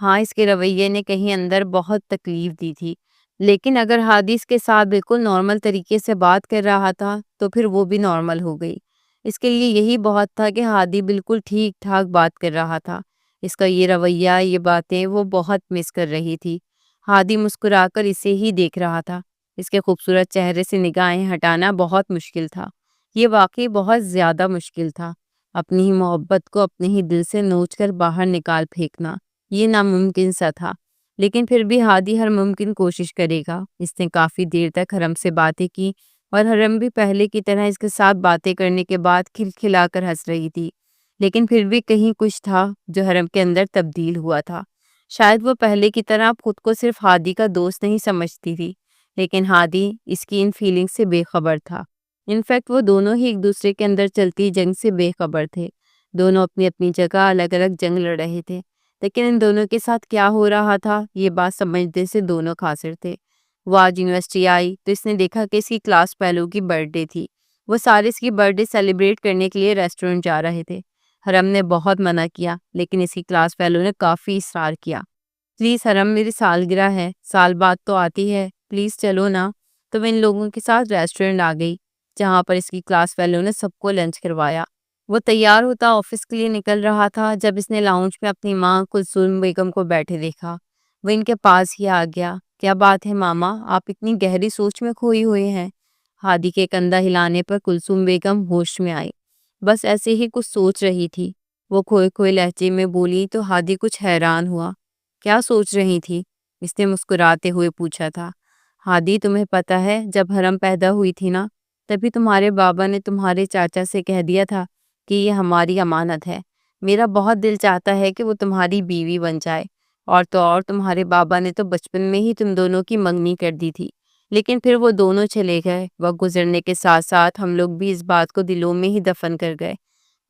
ہاں اس کے رویے نے کہیں اندر بہت تکلیف دی تھی، لیکن اگر ہادی اس کے ساتھ بالکل نارمل طریقے سے بات کر رہا تھا تو پھر وہ بھی نارمل ہو گئی۔ اس کے لیے یہی بہت تھا کہ ہادی بالکل ٹھیک ٹھاک بات کر رہا تھا۔ اس کا یہ رویہ، یہ باتیں وہ بہت مس کر رہی تھی۔ ہادی مسکرا کر اسے ہی دیکھ رہا تھا۔ اس کے خوبصورت چہرے سے نگاہیں ہٹانا بہت مشکل تھا، یہ واقعی بہت زیادہ مشکل تھا۔ اپنی ہی محبت کو اپنے ہی دل سے نوچ کر باہر نکال پھینکنا، یہ ناممکن سا تھا، لیکن پھر بھی ہادی ہر ممکن کوشش کرے گا۔ اس نے کافی دیر تک حرم سے باتیں کی اور حرم بھی پہلے کی طرح اس کے ساتھ باتیں کرنے کے بعد کھلکھلا کر ہنس رہی تھی، لیکن پھر بھی کہیں کچھ تھا جو حرم کے اندر تبدیل ہوا تھا۔ شاید وہ پہلے کی طرح خود کو صرف ہادی کا دوست نہیں سمجھتی تھی، لیکن ہادی اس کی ان فیلنگ سے بے خبر تھا۔ انفیکٹ وہ دونوں ہی ایک دوسرے کے اندر چلتی جنگ سے بے خبر تھے۔ دونوں اپنی اپنی جگہ الگ الگ جنگ لڑ رہے تھے، لیکن ان دونوں کے ساتھ کیا ہو رہا تھا یہ بات سمجھنے سے دونوں قاصر تھے۔ وہ آج یونیورسٹی آئی تو اس نے دیکھا کہ اس کی کلاس فیلو کی برتھ ڈے تھی۔ وہ سارے اس کی برتھ ڈے سیلیبریٹ کرنے کے لیے ریسٹورنٹ جا رہے تھے۔ حرم نے بہت منع کیا لیکن اس کی کلاس فیلو نے کافی اصرار کیا۔ پلیز حرم، میری سالگرہ ہے، سال بعد تو آتی ہے، پلیز چلو نا۔ تو وہ ان لوگوں کے ساتھ ریسٹورنٹ آ گئی جہاں پر اس کی کلاس فیلو نے سب کو لنچ کروایا۔ وہ تیار ہوتا آفس کے لیے نکل رہا تھا جب اس نے لاؤنج میں اپنی ماں کلثوم بیگم کو بیٹھے دیکھا۔ وہ ان کے پاس ہی آ گیا۔ کیا بات ہے ماما، آپ اتنی گہری سوچ میں کھوئی ہوئے ہیں؟ ہادی کے کندھا ہلانے پر کلثوم بیگم ہوش میں آئی۔ بس ایسے ہی کچھ سوچ رہی تھی، وہ کھوئے کھوئے لہجے میں بولی تو ہادی کچھ حیران ہوا۔ کیا سوچ رہی تھی؟ اس نے مسکراتے ہوئے پوچھا تھا۔ ہادی، تمہیں پتا ہے جب حرم پیدا ہوئی تھی نا، تبھی تمہارے بابا نے تمہارے چاچا سے کہہ دیا تھا کہ یہ ہماری امانت ہے۔ میرا بہت دل چاہتا ہے کہ وہ تمہاری بیوی بن جائے، اور تو اور تمہارے بابا نے تو بچپن میں ہی تم دونوں کی منگنی کر دی تھی، لیکن پھر وہ دونوں چلے گئے۔ وقت گزرنے کے ساتھ ساتھ ہم لوگ بھی اس بات کو دلوں میں ہی دفن کر گئے۔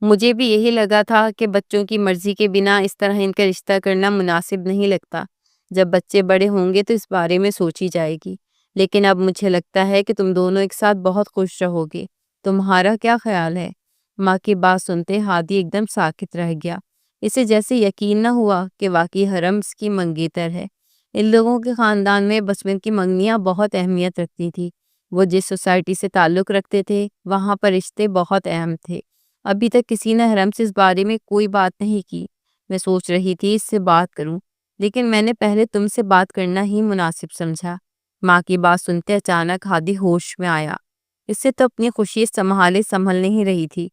مجھے بھی یہی لگا تھا کہ بچوں کی مرضی کے بنا اس طرح ان کا رشتہ کرنا مناسب نہیں لگتا۔ جب بچے بڑے ہوں گے تو اس بارے میں سوچی جائے گی، لیکن اب مجھے لگتا ہے کہ تم دونوں ایک ساتھ بہت خوش رہو گے۔ تمہارا کیا خیال ہے؟ ماں کی بات سنتے ہادی ایک دم ساکت رہ گیا۔ اسے جیسے یقین نہ ہوا کہ واقعی حرم اس کی منگیتر ہے۔ ان لوگوں کے خاندان میں بچپن کی منگنیاں بہت اہمیت رکھتی تھی۔ وہ جس سوسائٹی سے تعلق رکھتے تھے وہاں پر رشتے بہت اہم تھے۔ ابھی تک کسی نے حرم سے اس بارے میں کوئی بات نہیں کی۔ میں سوچ رہی تھی اس سے بات کروں، لیکن میں نے پہلے تم سے بات کرنا ہی مناسب سمجھا۔ ماں کی بات سنتے اچانک ہادی ہوش میں آیا۔ اس سے تو اپنی خوشی سنبھل نہیں رہی تھی۔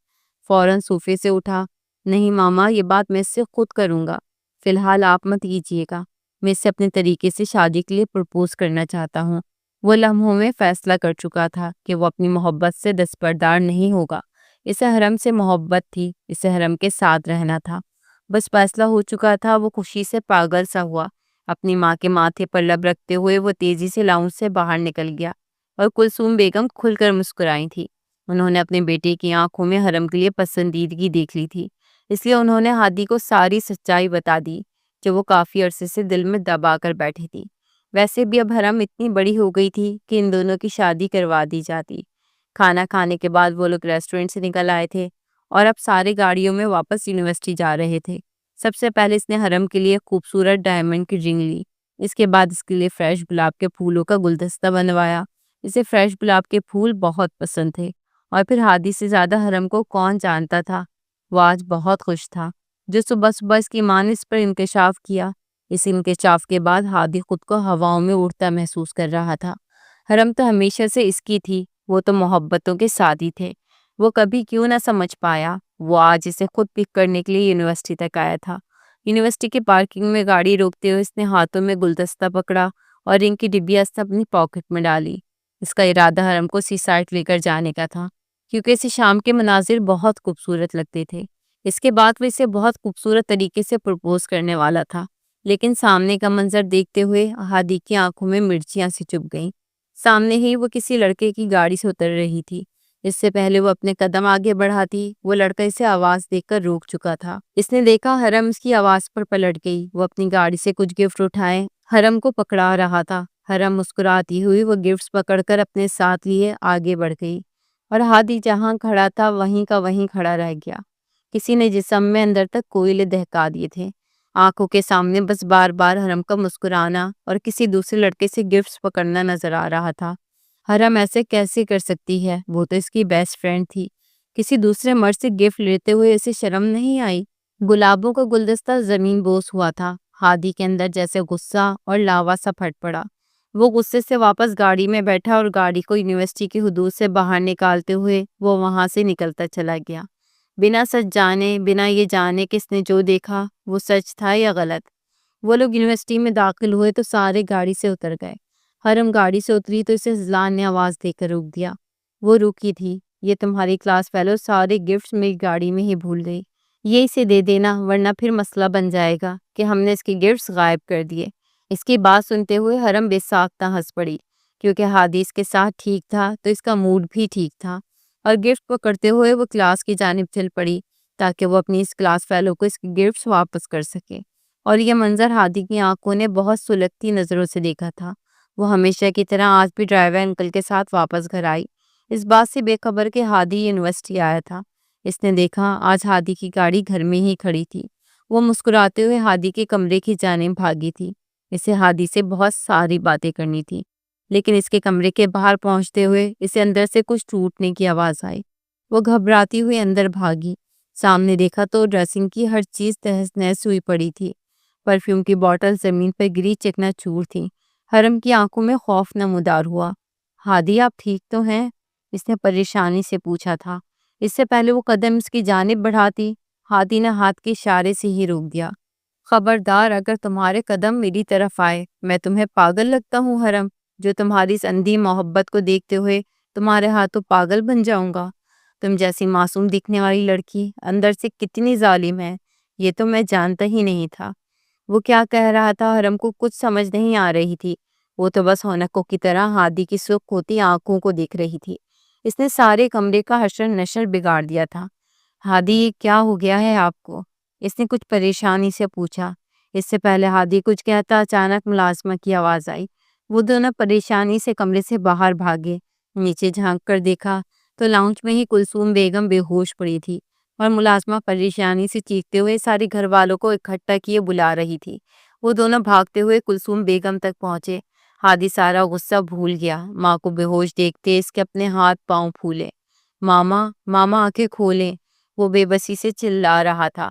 فوراً صوفے سے اٹھا۔ نہیں ماما، یہ بات میں اس سے خود کروں گا، فی الحال آپ مت کیجیے گا۔ میں اس سے اپنے طریقے سے شادی کے لیے پرپوز کرنا چاہتا ہوں۔ وہ لمحوں میں فیصلہ کر چکا تھا کہ وہ اپنی محبت سے دستبردار نہیں ہوگا۔ اسے حرم سے محبت تھی، اسے حرم کے ساتھ رہنا تھا۔ بس فیصلہ ہو چکا تھا۔ وہ خوشی سے پاگل سا ہوا۔ اپنی ماں کے ماتھے پر لب رکھتے ہوئے وہ تیزی سے لاؤنج سے باہر نکل گیا، اور کلثوم بیگم کھل کر مسکرائی تھی۔ انہوں نے اپنے بیٹے کی آنکھوں میں حرم کے لیے پسندیدگی دیکھ لی تھی، اس لیے انہوں نے ہادی کو ساری سچائی بتا دی جو وہ کافی عرصے سے دل میں دبا کر بیٹھی تھی۔ ویسے بھی اب حرم اتنی بڑی ہو گئی تھی کہ ان دونوں کی شادی کروا دی جاتی۔ کھانا کھانے کے بعد وہ لوگ ریسٹورنٹ سے نکل آئے تھے اور اب سارے گاڑیوں میں واپس یونیورسٹی جا رہے تھے۔ سب سے پہلے اس نے حرم کے لیے خوبصورت ڈائمنڈ کی رنگ لی۔ اس کے بعد اس کے لیے فریش گلاب کے پھولوں کا گلدستہ بنوایا۔ اسے فریش گلاب کے پھول بہت پسند تھے، اور پھر ہادی سے زیادہ حرم کو کون جانتا تھا۔ وہ آج بہت خوش تھا۔ جو صبح صبح اس کی ماں نے اس پر انکشاف کیا، اس انکشاف کے بعد ہادی خود کو ہواؤں میں اڑتا محسوس کر رہا تھا۔ حرم تو ہمیشہ سے اس کی تھی، وہ تو محبتوں کے ساتھی تھے۔ وہ کبھی کیوں نہ سمجھ پایا۔ وہ آج اسے خود پک کرنے کے لیے یونیورسٹی تک آیا تھا۔ یونیورسٹی کی پارکنگ میں گاڑی روکتے ہوئے اس نے ہاتھوں میں گلدستہ پکڑا اور رنگ کی ڈبیا اپنی پاکٹ میں ڈالی۔ اس کا ارادہ حرم کو سی سائٹ لے کر جانے کا تھا، کیونکہ اسے شام کے مناظر بہت خوبصورت لگتے تھے۔ اس کے بعد وہ اسے بہت خوبصورت طریقے سے پرپوز کرنے والا تھا، لیکن سامنے کا منظر دیکھتے ہوئے ہادی کی آنکھوں میں مرچیاں سی چبھ گئیں۔ سامنے ہی وہ کسی لڑکے کی گاڑی سے اتر رہی تھی۔ اس سے پہلے وہ اپنے قدم آگے بڑھاتی، وہ لڑکا اسے آواز دے کر روک چکا تھا۔ اس نے دیکھا حرم اس کی آواز پر پلٹ گئی۔ وہ اپنی گاڑی سے کچھ گفٹ اٹھائے حرم کو پکڑا رہا تھا۔ حرم مسکراتی ہوئی وہ گفٹس پکڑ کر اپنے ساتھ لیے آگے بڑھ گئی، اور ہادی جہاں کھڑا تھا وہیں کا وہیں کھڑا رہ گیا۔ کسی نے جسم میں اندر تک کوئلے دہکا دیے تھے۔ آنکھوں کے سامنے بس بار بار حرم کا مسکرانا اور کسی دوسرے لڑکے سے گفٹس پکڑنا نظر آ رہا تھا۔ حرم ایسے کیسے کر سکتی ہے؟ وہ تو اس کی بیسٹ فرینڈ تھی۔ کسی دوسرے مرد سے گفٹ لیتے ہوئے اسے شرم نہیں آئی؟ گلابوں کا گلدستہ زمین بوس ہوا تھا۔ ہادی کے اندر جیسے غصہ اور لاوا سا پھٹ پڑا۔ وہ غصے سے واپس گاڑی میں بیٹھا اور گاڑی کو یونیورسٹی کی حدود سے باہر نکالتے ہوئے وہ وہاں سے نکلتا چلا گیا، بنا سچ جانے، بنا یہ جانے کہ اس نے جو دیکھا وہ سچ تھا یا غلط۔ وہ لوگ یونیورسٹی میں داخل ہوئے تو سارے گاڑی سے اتر گئے۔ حرم گاڑی سے اتری تو اسے ذلان نے آواز دے کر روک دیا۔ وہ رکی تھی۔ یہ تمہاری کلاس فیلو سارے گفٹس میری گاڑی میں ہی بھول گئی۔ یہ اسے دے دینا، ورنہ پھر مسئلہ بن جائے گا کہ ہم نے اس کے گفٹس غائب کر دیے۔ اس کی بات سنتے ہوئے حرم بے ساختہ ہنس پڑی، کیونکہ ہادی اس کے ساتھ ٹھیک تھا تو اس کا موڈ بھی ٹھیک تھا، اور گفٹ پکڑتے ہوئے وہ کلاس کی جانب چل پڑی تاکہ وہ اپنی اس کلاس فیلو کو اس کے گفٹس واپس کر سکے۔ اور یہ منظر ہادی کی آنکھوں نے بہت سلگتی نظروں سے دیکھا تھا۔ وہ ہمیشہ کی طرح آج بھی ڈرائیور انکل کے ساتھ واپس گھر آئی، اس بات سے بے خبر کہ ہادی یونیورسٹی آیا تھا۔ اس نے دیکھا آج ہادی کی گاڑی گھر میں ہی کھڑی تھی۔ وہ مسکراتے ہوئے ہادی کے کمرے کی جانب بھاگی تھی۔ اسے ہادی سے بہت ساری باتیں کرنی تھی، لیکن اس کے کمرے کے باہر پہنچتے ہوئے اسے اندر سے کچھ ٹوٹنے کی آواز آئی۔ وہ گھبراتی ہوئی اندر بھاگی۔ سامنے دیکھا تو ڈریسنگ کی ہر چیز تہس نہس ہوئی پڑی تھی۔ پرفیوم کی بوتل زمین پر گری چکنا چور تھی۔ حرم کی آنکھوں میں خوف نمودار ہوا۔ ہادی آپ ٹھیک تو ہیں؟ اس نے پریشانی سے پوچھا تھا۔ اس سے پہلے وہ قدم اس کی جانب بڑھاتی، ہادی نے ہاتھ کے اشارے سے ہی روک دیا۔ خبردار، اگر تمہارے قدم میری طرف آئے، میں تمہیں پاگل لگتا ہوں حرم، جو تمہاری اس اندھی محبت کو دیکھتے ہوئے تمہارے ہاتھوں پاگل بن جاؤں گا؟ تم جیسی معصوم دکھنے والی لڑکی اندر سے کتنی ظالم ہے، یہ تو میں جانتا ہی نہیں تھا۔ وہ کیا کہہ رہا تھا حرم کو کچھ سمجھ نہیں آ رہی تھی۔ وہ تو بس ہونکوں کی طرح ہادی کی سرخ ہوتی آنکھوں کو دیکھ رہی تھی۔ اس نے سارے کمرے کا حشر نشر بگاڑ دیا تھا۔ ہادی، یہ کیا ہو گیا ہے آپ کو؟ اس نے کچھ پریشانی سے پوچھا۔ اس سے پہلے ہادی کچھ کہتا اچانک ملازمہ کی آواز آئی۔ وہ دونوں پریشانی سے کمرے سے باہر بھاگے۔ نیچے جھانک کر دیکھا تو لاؤنج میں ہی کلثوم بیگم بے ہوش پڑی تھی اور ملازمہ پریشانی سے چیختے ہوئے سارے گھر والوں کو اکٹھا کیے بلا رہی تھی۔ وہ دونوں بھاگتے ہوئے کلثوم بیگم تک پہنچے۔ ہادی سارا غصہ بھول گیا۔ ماں کو بے ہوش دیکھتے اس کے اپنے ہاتھ پاؤں پھولے۔ ماما، ماما آنکھیں کھولیں، وہ بے بسی سے چلا رہا تھا۔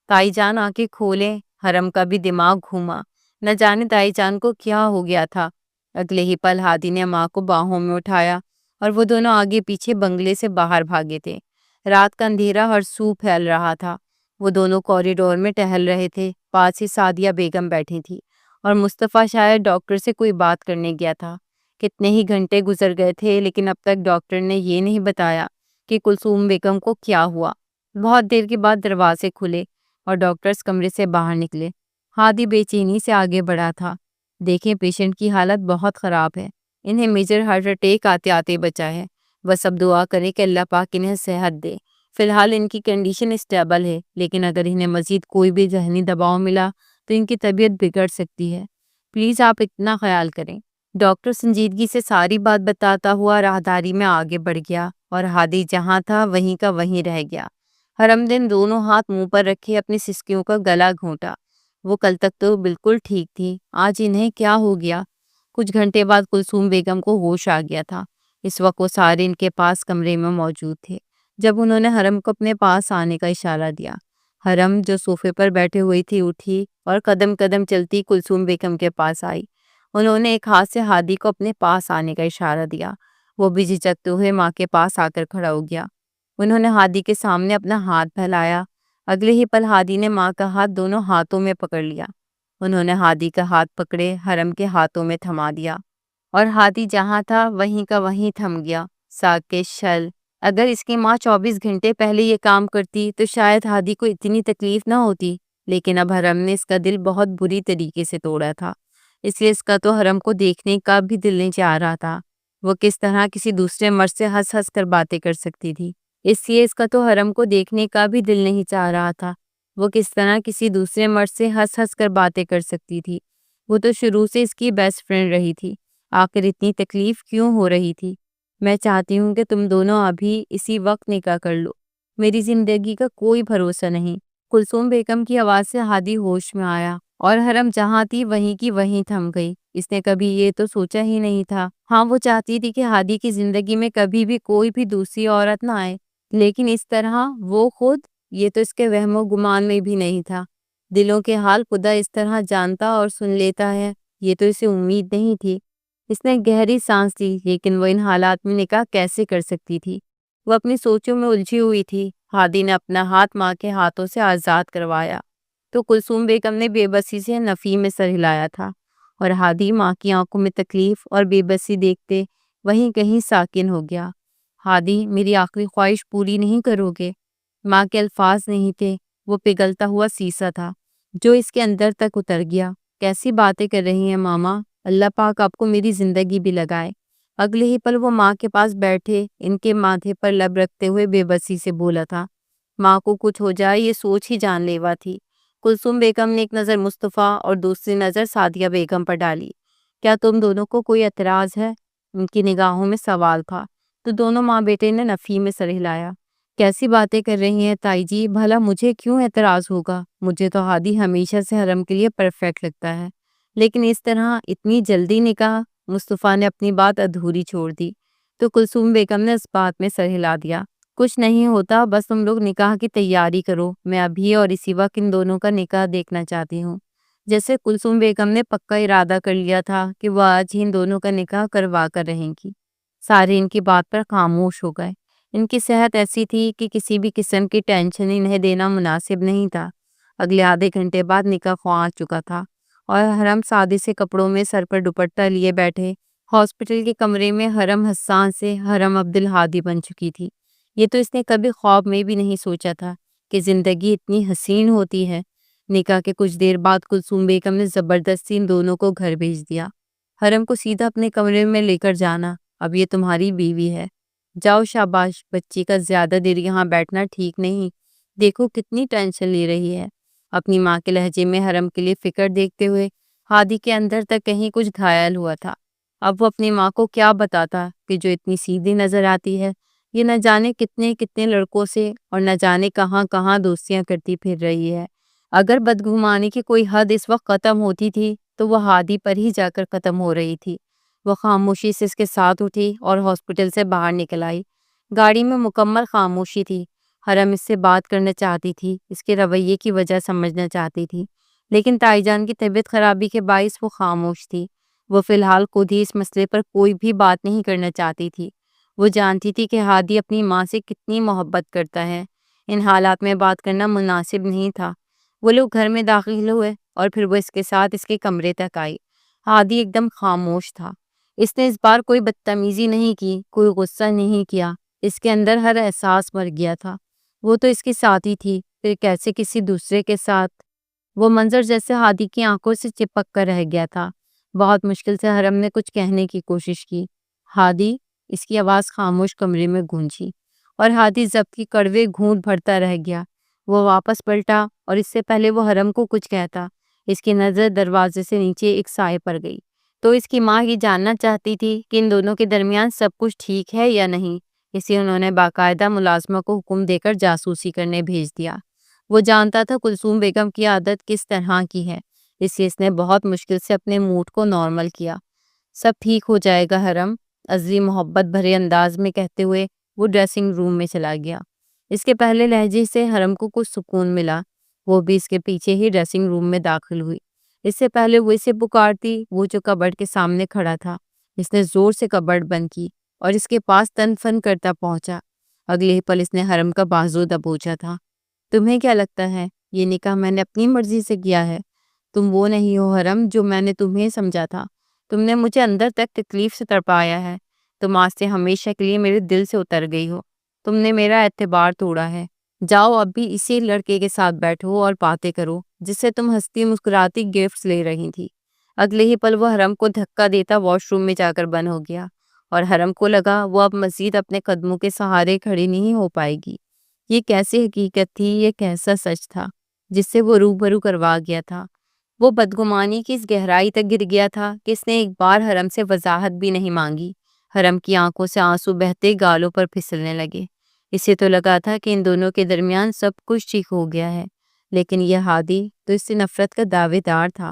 تائی جان آنکھیں کھولیں۔ حرم کا بھی دماغ گھوما، نہ جانے تائی جان کو کیا ہو گیا تھا۔ اگلے ہی پل ہادی نے ماں کو باہوں میں اٹھایا اور وہ دونوں آگے پیچھے بنگلے سے باہر بھاگے تھے۔ رات کا اندھیرا ہر سو پھیل رہا تھا۔ وہ دونوں کوریڈور میں ٹہل رہے تھے۔ پاس ہی سعدیہ بیگم بیٹھی تھی اور مصطفیٰ شاید ڈاکٹر سے کوئی بات کرنے گیا تھا۔ کتنے ہی گھنٹے گزر گئے تھے لیکن اب تک ڈاکٹر نے یہ نہیں بتایا کہ کلثوم بیگم کو کیا ہوا۔ بہت دیر کے بعد دروازے کھلے اور ڈاکٹرز کمرے سے باہر نکلے۔ ہادی بے چینی سے آگے بڑھا تھا۔ دیکھیں، پیشنٹ کی حالت بہت خراب ہے، انہیں میجر ہارٹ اٹیک آتے آتے بچا ہے۔ بس اب دعا کریں کہ اللہ پاک انہیں صحت دے۔ فی الحال ان کی کنڈیشن اسٹیبل ہے، لیکن اگر انہیں مزید کوئی بھی ذہنی دباؤ ملا تو ان کی طبیعت بگڑ سکتی ہے۔ پلیز آپ اتنا خیال کریں۔ ڈاکٹر سنجیدگی سے ساری بات بتاتا ہوا راہداری میں آگے بڑھ گیا اور ہادی جہاں تھا وہیں کا وہیں رہ گیا۔ حرم نے دونوں ہاتھ منہ پر رکھے اپنی سسکیوں کا گلا گھونٹا۔ وہ کل تک تو بالکل ٹھیک تھی، آج انہیں کیا ہو گیا؟ کچھ گھنٹے بعد کلثوم بیگم کو ہوش آ گیا تھا۔ اس وقت وہ سارے ان کے پاس کمرے میں موجود تھے جب انہوں نے حرم کو اپنے پاس آنے کا اشارہ دیا۔ حرم جو صوفے پر بیٹھے ہوئی تھی اٹھی اور قدم قدم چلتی کلثوم بیگم کے پاس آئی۔ انہوں نے ایک ہاتھ سے ہادی کو اپنے پاس آنے کا اشارہ دیا۔ وہ بھی جھجکتے ہوئے ماں کے پاس آ کر کھڑا ہو گیا۔ انہوں نے ہادی کے سامنے اپنا ہاتھ پھیلایا۔ اگلے ہی پل ہادی نے ماں کا ہاتھ دونوں ہاتھوں میں پکڑ لیا۔ انہوں نے ہادی کا ہاتھ پکڑے حرم کے ہاتھوں میں تھما دیا اور ہادی جہاں تھا وہیں کا وہیں تھم گیا۔ ساکت شل، اگر اس کی ماں 24 گھنٹے پہلے یہ کام کرتی تو شاید ہادی کو اتنی تکلیف نہ ہوتی، لیکن اب حرم نے اس کا دل بہت بری طریقے سے توڑا تھا، اس لیے اس کا تو حرم کو دیکھنے کا بھی دل نہیں چاہ رہا تھا۔ وہ کس طرح کسی دوسرے مرد سے ہنس ہنس کر باتیں کر سکتی تھی، اس لیے اس کا تو حرم کو دیکھنے کا بھی دل نہیں چاہ رہا تھا۔ وہ کس طرح کسی دوسرے مرد سے ہنس ہنس کر باتیں کر سکتی تھی، وہ تو شروع سے اس کی بیسٹ فرینڈ رہی تھی۔ آخر اتنی تکلیف کیوں ہو رہی تھی؟ میں چاہتی ہوں کہ تم دونوں ابھی اسی وقت نکاح کر لو، میری زندگی کا کوئی بھروسہ نہیں۔ کلثوم بیگم کی آواز سے ہادی ہوش میں آیا اور حرم جہاں تھی وہیں کی وہیں تھم گئی۔ اس نے کبھی یہ تو سوچا ہی نہیں تھا۔ ہاں، وہ چاہتی تھی کہ ہادی کی زندگی میں کبھی بھی کوئی بھی دوسری عورت نہ آئے، لیکن اس طرح وہ خود، یہ تو اس کے وہم و گمان میں بھی نہیں تھا۔ دلوں کے حال خدا اس طرح جانتا اور سن لیتا ہے، یہ تو اسے امید نہیں تھی۔ اس نے گہری سانس لی، لیکن وہ ان حالات میں نکاح کیسے کر سکتی تھی؟ وہ اپنی سوچوں میں الجھی ہوئی تھی۔ ہادی نے اپنا ہاتھ ماں کے ہاتھوں سے آزاد کروایا تو کلثوم بیگم نے بے بسی سے نفی میں سر ہلایا تھا، اور ہادی ماں کی آنکھوں میں تکلیف اور بے بسی دیکھتے وہیں کہیں ساکن ہو گیا۔ ہادی، میری آخری خواہش پوری نہیں کرو گے؟ ماں کے الفاظ نہیں تھے، وہ پگھلتا ہوا سیسا تھا جو اس کے اندر تک اتر گیا۔ کیسی باتیں کر رہی ہیں ماما، اللہ پاک آپ کو میری زندگی بھی لگائے۔ اگلے ہی پل وہ ماں کے پاس بیٹھے ان کے ماتھے پر لب رکھتے ہوئے بے بسی سے بولا تھا۔ ماں کو کچھ ہو جائے یہ سوچ ہی جان لیوا تھی۔ کلثوم بیگم نے ایک نظر مصطفیٰ اور دوسری نظر سعدیہ بیگم پر ڈالی۔ کیا تم دونوں کو کوئی اعتراض ہے؟ ان کی نگاہوں میں سوال تھا، تو دونوں ماں بیٹے نے نفی میں سر ہلایا۔ کیسی باتیں کر رہی ہیں تائی جی؟ بھلا مجھے کیوں اعتراض ہوگا؟ مجھے تو ہادی ہمیشہ سے حرم کے لیے پرفیکٹ لگتا ہے، لیکن اس طرح اتنی جلدی نکاح؟ مصطفیٰ نے اپنی بات ادھوری چھوڑ دی تو کلثوم بیگم نے اس بات میں سر ہلا دیا۔ کچھ نہیں ہوتا، بس تم لوگ نکاح کی تیاری کرو، میں ابھی اور اسی وقت ان دونوں کا نکاح دیکھنا چاہتی ہوں۔ جیسے کلثوم بیگم نے پکا ارادہ کر لیا تھا کہ وہ آج ہی ان دونوں کا نکاح کروا کر رہیں گی۔ سارے ان کی بات پر خاموش ہو گئے۔ ان کی صحت ایسی تھی کہ کسی بھی قسم کی ٹینشن انہیں دینا مناسب نہیں تھا۔ اگلے آدھے گھنٹے بعد نکاح خواہ آ چکا تھا اور حرم سادے سے کپڑوں میں سر پر دوپٹہ لیے بیٹھے ہاسپٹل کے کمرے میں حرم حسان سے حرم عبدالہادی بن چکی تھی۔ یہ تو اس نے کبھی خواب میں بھی نہیں سوچا تھا کہ زندگی اتنی حسین ہوتی ہے۔ نکاح کے کچھ دیر بعد کلثوم بیگم نے زبردستی ان دونوں کو گھر بھیج دیا۔ حرم کو سیدھا اپنے کمرے میں لے کر جانا، اب یہ تمہاری بیوی ہے۔ جاؤ، شاباش، بچی کا زیادہ دیر یہاں بیٹھنا ٹھیک نہیں، دیکھو کتنی ٹینشن لے رہی ہے۔ اپنی ماں کے لہجے میں حرم کے لیے فکر دیکھتے ہوئے ہادی کے اندر تک کہیں کچھ گھائل ہوا تھا۔ اب وہ اپنی ماں کو کیا بتاتا کہ جو اتنی سیدھی نظر آتی ہے، یہ نہ جانے کتنے کتنے لڑکوں سے اور نہ جانے کہاں کہاں دوستیاں کرتی پھر رہی ہے۔ اگر بدگمانی کی کوئی حد اس وقت ختم ہوتی تھی تو وہ ہادی پر ہی جا کر ختم ہو رہی تھی۔ وہ خاموشی سے اس کے ساتھ اٹھی اور ہاسپٹل سے باہر نکل آئی۔ گاڑی میں مکمل خاموشی تھی۔ حرم اس سے بات کرنا چاہتی تھی، اس کے رویے کی وجہ سمجھنا چاہتی تھی، لیکن تائی جان کی طبیعت خرابی کے باعث وہ خاموش تھی۔ وہ فی الحال خود ہی اس مسئلے پر کوئی بھی بات نہیں کرنا چاہتی تھی۔ وہ جانتی تھی کہ ہادی اپنی ماں سے کتنی محبت کرتا ہے۔ ان حالات میں بات کرنا مناسب نہیں تھا۔ وہ لوگ گھر میں داخل ہوئے اور پھر وہ اس کے ساتھ اس کے کمرے تک آئی۔ ہادی ایک دم خاموش تھا۔ اس نے اس بار کوئی بدتمیزی نہیں کی، کوئی غصہ نہیں کیا۔ اس کے اندر ہر احساس مر گیا تھا۔ وہ تو اس کی ساتھی تھی، پھر کیسے کسی دوسرے کے ساتھ؟ وہ منظر جیسے ہادی کی آنکھوں سے چپک کر رہ گیا تھا۔ بہت مشکل سے حرم نے کچھ کہنے کی کوشش کی۔ ہادی، اس کی آواز خاموش کمرے میں گونجی اور ہادی ضبط کی کڑوے گھونٹ بھرتا رہ گیا۔ وہ واپس پلٹا اور اس سے پہلے وہ حرم کو کچھ کہتا، اس کی نظر دروازے سے نیچے ایک سائے پر گئی۔ تو اس کی ماں یہ جاننا چاہتی تھی کہ ان دونوں کے درمیان سب کچھ ٹھیک ہے یا نہیں، اسے انہوں نے باقاعدہ ملازمہ کو حکم دے کر جاسوسی کرنے بھیج دیا۔ وہ جانتا تھا کلثوم بیگم کی عادت کس طرح کی ہے، اس لیے اس نے بہت مشکل سے اپنے موڈ کو نارمل کیا۔ سب ٹھیک ہو جائے گا حرم، عذری محبت بھرے انداز میں کہتے ہوئے وہ ڈریسنگ روم میں چلا گیا۔ اس کے پہلے لہجے سے حرم کو کچھ سکون ملا۔ وہ بھی اس کے پیچھے ہی ڈریسنگ روم میں داخل ہوئی۔ اس سے پہلے وہ اسے پکارتی، وہ جو کبرڈ کے سامنے کھڑا تھا، اس نے زور سے کبرڈ بند کی اور اس کے پاس تن فن کرتا پہنچا۔ اگلے ہی پل اس نے حرم کا بازو دبوچا تھا۔ تمہیں کیا لگتا ہے یہ نکاح میں نے اپنی مرضی سے کیا ہے؟ تم وہ نہیں ہو حرم جو میں نے تمہیں سمجھا تھا۔ تم نے مجھے اندر تک تکلیف سے تڑپایا ہے۔ تم آج سے ہمیشہ کے لیے میرے دل سے اتر گئی ہو۔ تم نے میرا اعتبار توڑا ہے۔ جاؤ اب بھی اسی لڑکے کے ساتھ بیٹھو اور باتیں کرو جس سے تم ہنستی مسکراتی گفٹس لے رہی تھی۔ اگلے ہی پل وہ حرم کو دھکا دیتا واش روم میں جا کر بند ہو گیا اور حرم کو لگا وہ اب مزید اپنے قدموں کے سہارے کھڑی نہیں ہو پائے گی۔ یہ کیسی حقیقت تھی، یہ کیسا سچ تھا جس سے وہ روبرو کروا گیا تھا؟ وہ بدگمانی کی اس گہرائی تک گر گیا تھا کہ اس نے ایک بار حرم سے وضاحت بھی نہیں مانگی۔ حرم کی آنکھوں سے آنسو بہتے گالوں پر پھسلنے لگے۔ اسے تو لگا تھا کہ ان دونوں کے درمیان سب کچھ ٹھیک ہو گیا ہے، لیکن یہ ہادی تو اس سے نفرت کا دعوے دار تھا۔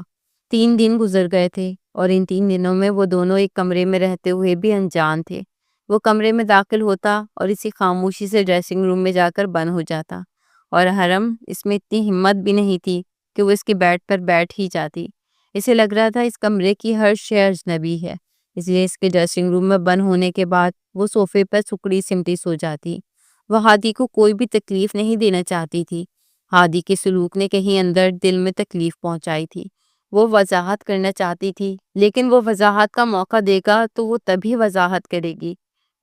3 دن گزر گئے تھے اور ان 3 دنوں میں وہ دونوں ایک کمرے میں رہتے ہوئے بھی انجان تھے۔ وہ کمرے میں داخل ہوتا اور اسی خاموشی سے ڈریسنگ روم میں جا کر بند ہو جاتا، اور حرم اس میں اتنی ہمت بھی نہیں تھی کہ وہ اس کے بیڈ پر بیٹھ ہی جاتی۔ اسے لگ رہا تھا اس کمرے کی ہر شے اجنبی ہے، اس لیے اس کے ڈریسنگ روم میں بند ہونے کے بعد وہ صوفے پر سکڑی سمٹی سو جاتی۔ وہ ہادی کو کوئی بھی تکلیف نہیں دینا چاہتی تھی۔ ہادی کے سلوک نے کہیں اندر دل میں تکلیف پہنچائی تھی۔ وہ وضاحت کرنا چاہتی تھی، لیکن وہ وضاحت کا موقع دے گا تو وہ تبھی وضاحت کرے گی۔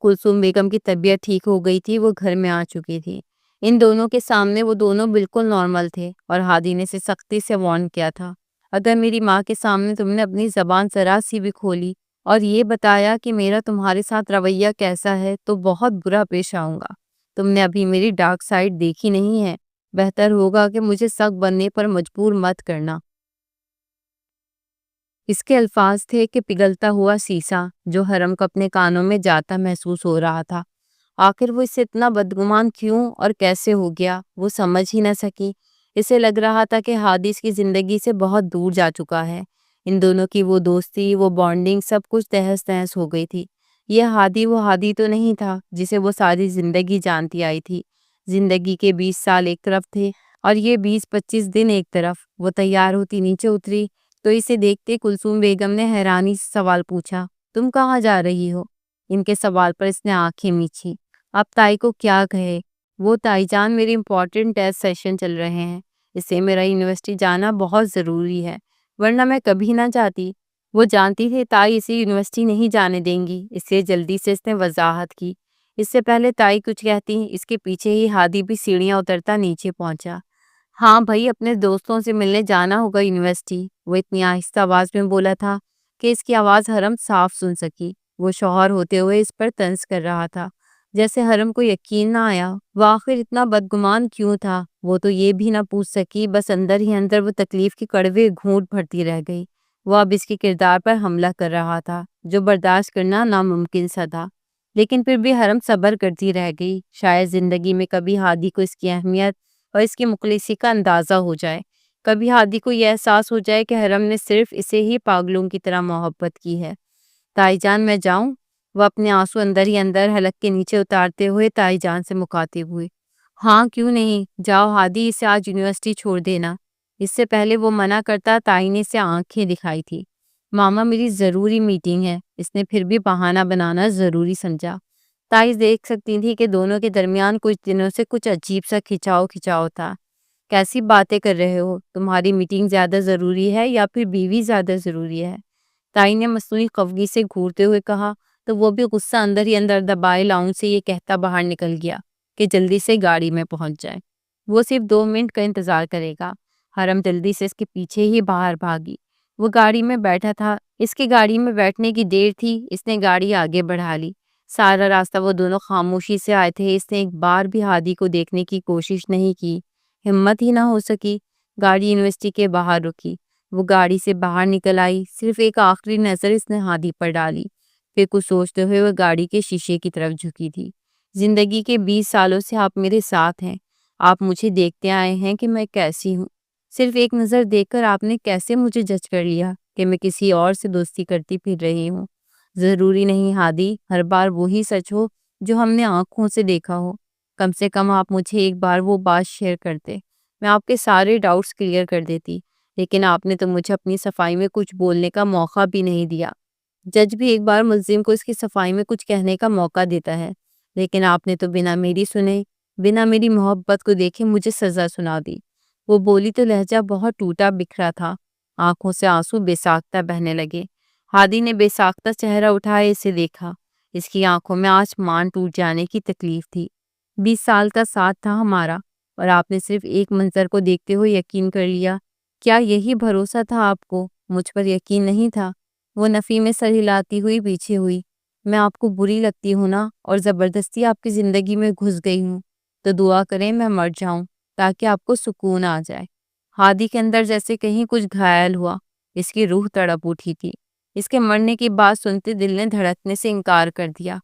کلثوم بیگم کی طبیعت ٹھیک ہو گئی تھی، وہ گھر میں آ چکی تھی۔ ان دونوں کے سامنے وہ دونوں بالکل نارمل تھے اور ہادی نے اسے سختی سے وارن کیا تھا، اگر میری ماں کے سامنے تم نے اپنی زبان ذرا سی بھی کھولی اور یہ بتایا کہ میرا تمہارے ساتھ رویہ کیسا ہے تو بہت برا پیش آؤں گا۔ تم نے ابھی میری ڈارک سائڈ دیکھی نہیں ہے، بہتر ہوگا کہ مجھے سخت بننے پر مجبور مت کرنا۔ اس کے الفاظ تھے کہ پگھلتا ہوا سیسا جو حرم کو اپنے کانوں میں جاتا محسوس ہو رہا تھا۔ آخر وہ اس سے اتنا بدگمان کیوں اور کیسے ہو گیا وہ سمجھ ہی نہ سکی۔ اسے لگ رہا تھا کہ ہادی اس کی زندگی سے بہت دور جا چکا ہے۔ ان دونوں کی وہ دوستی، وہ بانڈنگ، سب کچھ تہس نہس ہو گئی تھی۔ یہ ہادی وہ ہادی تو نہیں تھا جسے وہ ساری زندگی جانتی آئی تھی۔ زندگی کے 20 سال ایک طرف تھے اور یہ 20-25 دن ایک طرف۔ وہ تیار ہوتی نیچے اتری تو اسے دیکھتے کلثوم بیگم نے حیرانی سے سوال پوچھا، تم کہاں جا رہی ہو؟ ان کے سوال پر اس نے آنکھیں میچھی۔ اب تائی کو کیا کہے؟ وہ تائی جان، میری امپورٹنٹ ٹیسٹ سیشن چل رہے ہیں، اس سے میرا یونیورسٹی جانا بہت ضروری ہے، ورنہ میں کبھی نہ جاتی۔ وہ جانتی تھی تائی اسے یونیورسٹی نہیں جانے دیں گی، اس لیے جلدی سے اس نے وضاحت کی۔ اس سے پہلے تائی کچھ کہتی اس کے پیچھے ہی ہادی بھی سیڑھیاں اترتا نیچے پہنچا۔ ہاں بھائی، اپنے دوستوں سے ملنے جانا ہوگا یونیورسٹی، وہ اتنی آہستہ آواز میں بولا تھا کہ اس کی آواز حرم صاف سن سکی۔ وہ شوہر ہوتے ہوئے اس پر طنز کر رہا تھا، جیسے حرم کو یقین نہ آیا وہ آخر اتنا بدگمان کیوں تھا۔ وہ تو یہ بھی نہ پوچھ سکی، بس اندر ہی اندر وہ تکلیف کے کڑوے گھونٹ بھرتی رہ گئی۔ وہ اب اس کے کردار پر حملہ کر رہا تھا جو برداشت کرنا ناممکن سا تھا، لیکن پھر بھی حرم صبر کرتی رہ گئی۔ شاید زندگی میں کبھی ہادی کو اس کی اہمیت اور اس کی مخلصی کا اندازہ ہو جائے، کبھی ہادی کو یہ احساس ہو جائے کہ حرم نے صرف اسے ہی پاگلوں کی طرح محبت کی ہے۔ تائی جان، میں جاؤں؟ وہ اپنے آنسو اندر ہی اندر حلق کے نیچے اتارتے ہوئے تائی جان سے مخاطب ہوئے۔ ہاں کیوں نہیں، جاؤ ہادی، اسے آج یونیورسٹی چھوڑ دینا۔ اس سے پہلے وہ منع کرتا، تائی نے اسے آنکھیں دکھائی تھی۔ ماما، میری ضروری میٹنگ ہے، اس نے پھر بھی بہانہ بنانا ضروری سمجھا۔ تائی دیکھ سکتی تھی کہ دونوں کے درمیان کچھ دنوں سے کچھ عجیب سا کھچاؤ تھا۔ کیسی باتیں کر رہے ہو؟ تمہاری میٹنگ زیادہ ضروری ہے یا پھر بیوی زیادہ ضروری ہے؟ تائی نے مصنوعی خفگی سے گھورتے ہوئے کہا، تو وہ بھی غصہ اندر ہی اندر دبائے لاؤنج سے یہ کہتا باہر نکل گیا کہ جلدی سے گاڑی میں پہنچ جائے، وہ صرف 2 منٹ کا انتظار کرے گا۔ حرم جلدی سے اس کے پیچھے ہی باہر بھاگی۔ وہ گاڑی میں بیٹھا تھا، اس کی گاڑی میں بیٹھنے کی دیر تھی، اس نے گاڑی آگے بڑھا لی۔ سارا راستہ وہ دونوں خاموشی سے آئے تھے، اس نے ایک بار بھی ہادی کو دیکھنے کی کوشش نہیں کی، ہمت ہی نہ ہو سکی۔ گاڑی یونیورسٹی کے باہر رکی، وہ گاڑی سے باہر نکل آئی، صرف ایک آخری نظر اس نے ہادی پر ڈالی، پھر کچھ سوچتے ہوئے وہ گاڑی کے شیشے کی طرف جھکی تھی۔ زندگی کے 20 سالوں سے آپ میرے ساتھ ہیں، آپ مجھے دیکھتے آئے ہیں کہ میں کیسی ہوں، صرف ایک نظر دیکھ کر آپ نے کیسے مجھے جج کر لیا کہ میں کسی اور سے دوستی کرتی پھر رہی ہوں؟ ضروری نہیں ہادی ہر بار وہی سچ ہو جو ہم نے آنکھوں سے دیکھا ہو، کم سے کم آپ مجھے ایک بار وہ بات شیئر کرتے، میں آپ کے سارے ڈاؤٹس کلیئر کر دیتی، لیکن آپ نے تو مجھے اپنی صفائی میں کچھ بولنے کا موقع بھی نہیں دیا۔ جج بھی ایک بار ملزم کو اس کی صفائی میں کچھ کہنے کا موقع دیتا ہے، لیکن آپ نے تو بنا میری سنے، بنا میری محبت کو دیکھے مجھے سزا سنا دی۔ وہ بولی تو لہجہ بہت ٹوٹا بکھرا تھا، آنکھوں سے آنسو بے ساختہ بہنے لگے۔ ہادی نے بے ساختہ چہرہ اٹھائے اسے دیکھا، اس کی آنکھوں میں آج مان ٹوٹ جانے کی تکلیف تھی۔ 20 سال کا ساتھ تھا ہمارا اور آپ نے صرف ایک منظر کو دیکھتے ہوئے یقین کر لیا، کیا یہی بھروسہ تھا آپ کو؟ مجھ پر یقین نہیں تھا؟ وہ نفی میں سر ہلاتی ہوئی پیچھے ہوئی۔ میں آپ کو بری لگتی ہوں نا، اور زبردستی آپ کی زندگی میں گھس گئی ہوں، تو دعا کریں میں مر جاؤں تاکہ آپ کو سکون آ جائے۔ ہادی کے اندر جیسے کہیں کچھ گھائل ہوا، اس کی روح تڑپ اٹھی تھی۔ اس کے مرنے کی بات سنتے دل نے دھڑکنے سے انکار کر دیا۔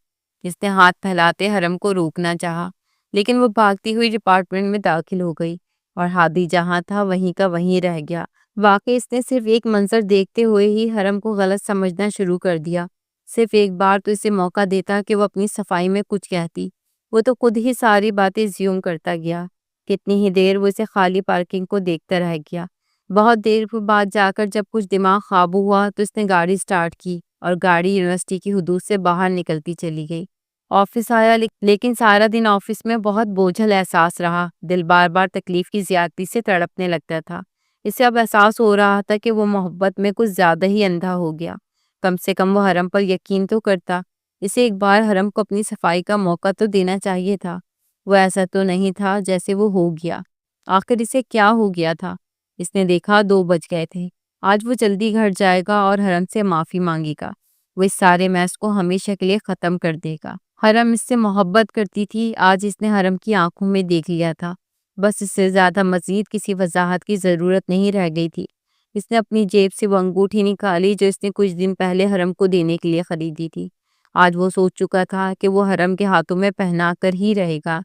اس نے ہاتھ پھیلاتے حرم کو روکنا چاہا، لیکن وہ بھاگتی ہوئی ڈپارٹمنٹ میں داخل ہو گئی اور ہادی جہاں تھا وہیں کا وہیں رہ گیا۔ واقعی اس نے صرف ایک منظر دیکھتے ہوئے ہی حرم کو غلط سمجھنا شروع کر دیا۔ صرف ایک بار تو اسے موقع دیتا کہ وہ اپنی صفائی میں کچھ کہتی، وہ تو خود ہی ساری باتیں زیوم کرتا گیا۔ کتنی ہی دیر وہ اسے خالی پارکنگ کو دیکھتا رہ گیا۔ بہت دیر بعد جا کر جب کچھ دماغ قابو ہوا تو اس نے گاڑی سٹارٹ کی اور گاڑی یونیورسٹی کی حدود سے باہر نکلتی چلی گئی۔ آفس آیا، لیکن سارا دن آفس میں بہت بوجھل احساس رہا، دل بار بار تکلیف کی زیادتی سے تڑپنے لگتا تھا۔ اسے اب احساس ہو رہا تھا کہ وہ محبت میں کچھ زیادہ ہی اندھا ہو گیا۔ کم سے کم وہ حرم پر یقین تو کرتا، اسے ایک بار حرم کو اپنی صفائی کا موقع تو دینا چاہیے تھا۔ وہ ایسا تو نہیں تھا جیسے وہ ہو گیا۔ آخر اسے کیا ہو گیا تھا؟ اس نے دیکھا 2 بج گئے تھے۔ آج وہ جلدی گھر جائے گا اور حرم سے معافی مانگے گا، وہ اس سارے میس کو ہمیشہ کے لیے ختم کر دے گا۔ حرم اس سے محبت کرتی تھی، آج اس نے حرم کی آنکھوں میں دیکھ لیا تھا۔ بس اس سے زیادہ مزید کسی وضاحت کی ضرورت نہیں رہ گئی تھی۔ اس نے اپنی جیب سے وہ انگوٹھی نکالی جو اس نے کچھ دن پہلے حرم کو دینے کے لیے خریدی تھی۔ آج وہ سوچ چکا تھا کہ وہ حرم کے ہاتھوں میں پہنا کر ہی رہے گا،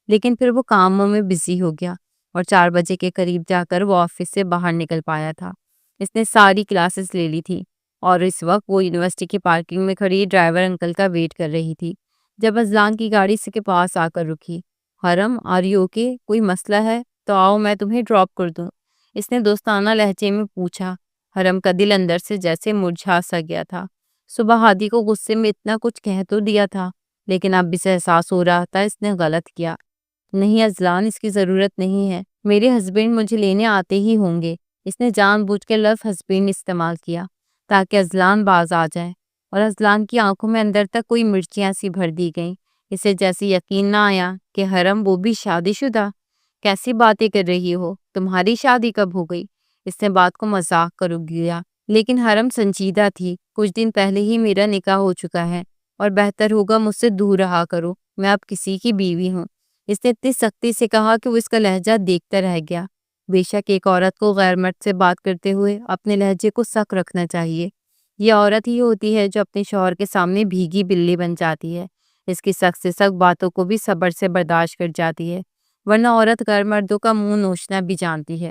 لیکن پھر وہ کاموں میں بزی ہو گیا اور 4 بجے کے قریب جا کر وہ آفس سے باہر نکل پایا تھا۔ اس نے ساری کلاسز لے لی تھی اور اس وقت وہ یونیورسٹی کی پارکنگ میں کھڑی ڈرائیور انکل کا ویٹ کر رہی تھی جب اذلان کی گاڑی اس کے پاس آ کر رکی۔ حرم، آر یو اوکے؟ کوئی مسئلہ ہے تو آؤ میں تمہیں ڈراپ کر دوں، اس نے دوستانہ لہجے میں پوچھا۔ حرم کا دل اندر سے جیسے مرجھا سا گیا تھا۔ صبح ہادی کو غصے میں اتنا کچھ کہہ تو دیا تھا، لیکن اب اسے احساس ہو رہا تھا اس نے غلط کیا۔ نہیں اذلان، اس کی ضرورت نہیں ہے، میرے ہسبینڈ مجھے لینے آتے ہی ہوں گے۔ اس نے جان بوجھ کے لفظ ہسبینڈ استعمال کیا تاکہ اذلان باز آ جائے، اور اذلان کی آنکھوں میں اندر تک کوئی مرچیاں سی بھر دی گئیں۔ اسے جیسے یقین نہ آیا کہ حرم، وہ بھی شادی شدہ؟ کیسی باتیں کر رہی ہو، تمہاری شادی کب ہو گئی؟ اس نے بات کو مذاق کر دیا، لیکن حرم سنجیدہ تھی۔ کچھ دن پہلے ہی میرا نکاح ہو چکا ہے اور بہتر ہوگا مجھ سے دور رہا کرو، میں اب کسی کی بیوی ہوں۔ اس نے اتنی سختی سے کہا کہ وہ اس کا لہجہ دیکھتا رہ گیا۔ بے شک ایک عورت کو غیر مرد سے بات کرتے ہوئے اپنے لہجے کو سخت رکھنا چاہیے۔ یہ عورت ہی ہوتی ہے جو اپنے شوہر کے سامنے بھیگی بلی بن جاتی ہے، اس کی سخت سے سخت باتوں کو بھی صبر سے برداشت کر جاتی ہے، ورنہ عورت غیر مردوں کا منہ نوچنا بھی جانتی ہے۔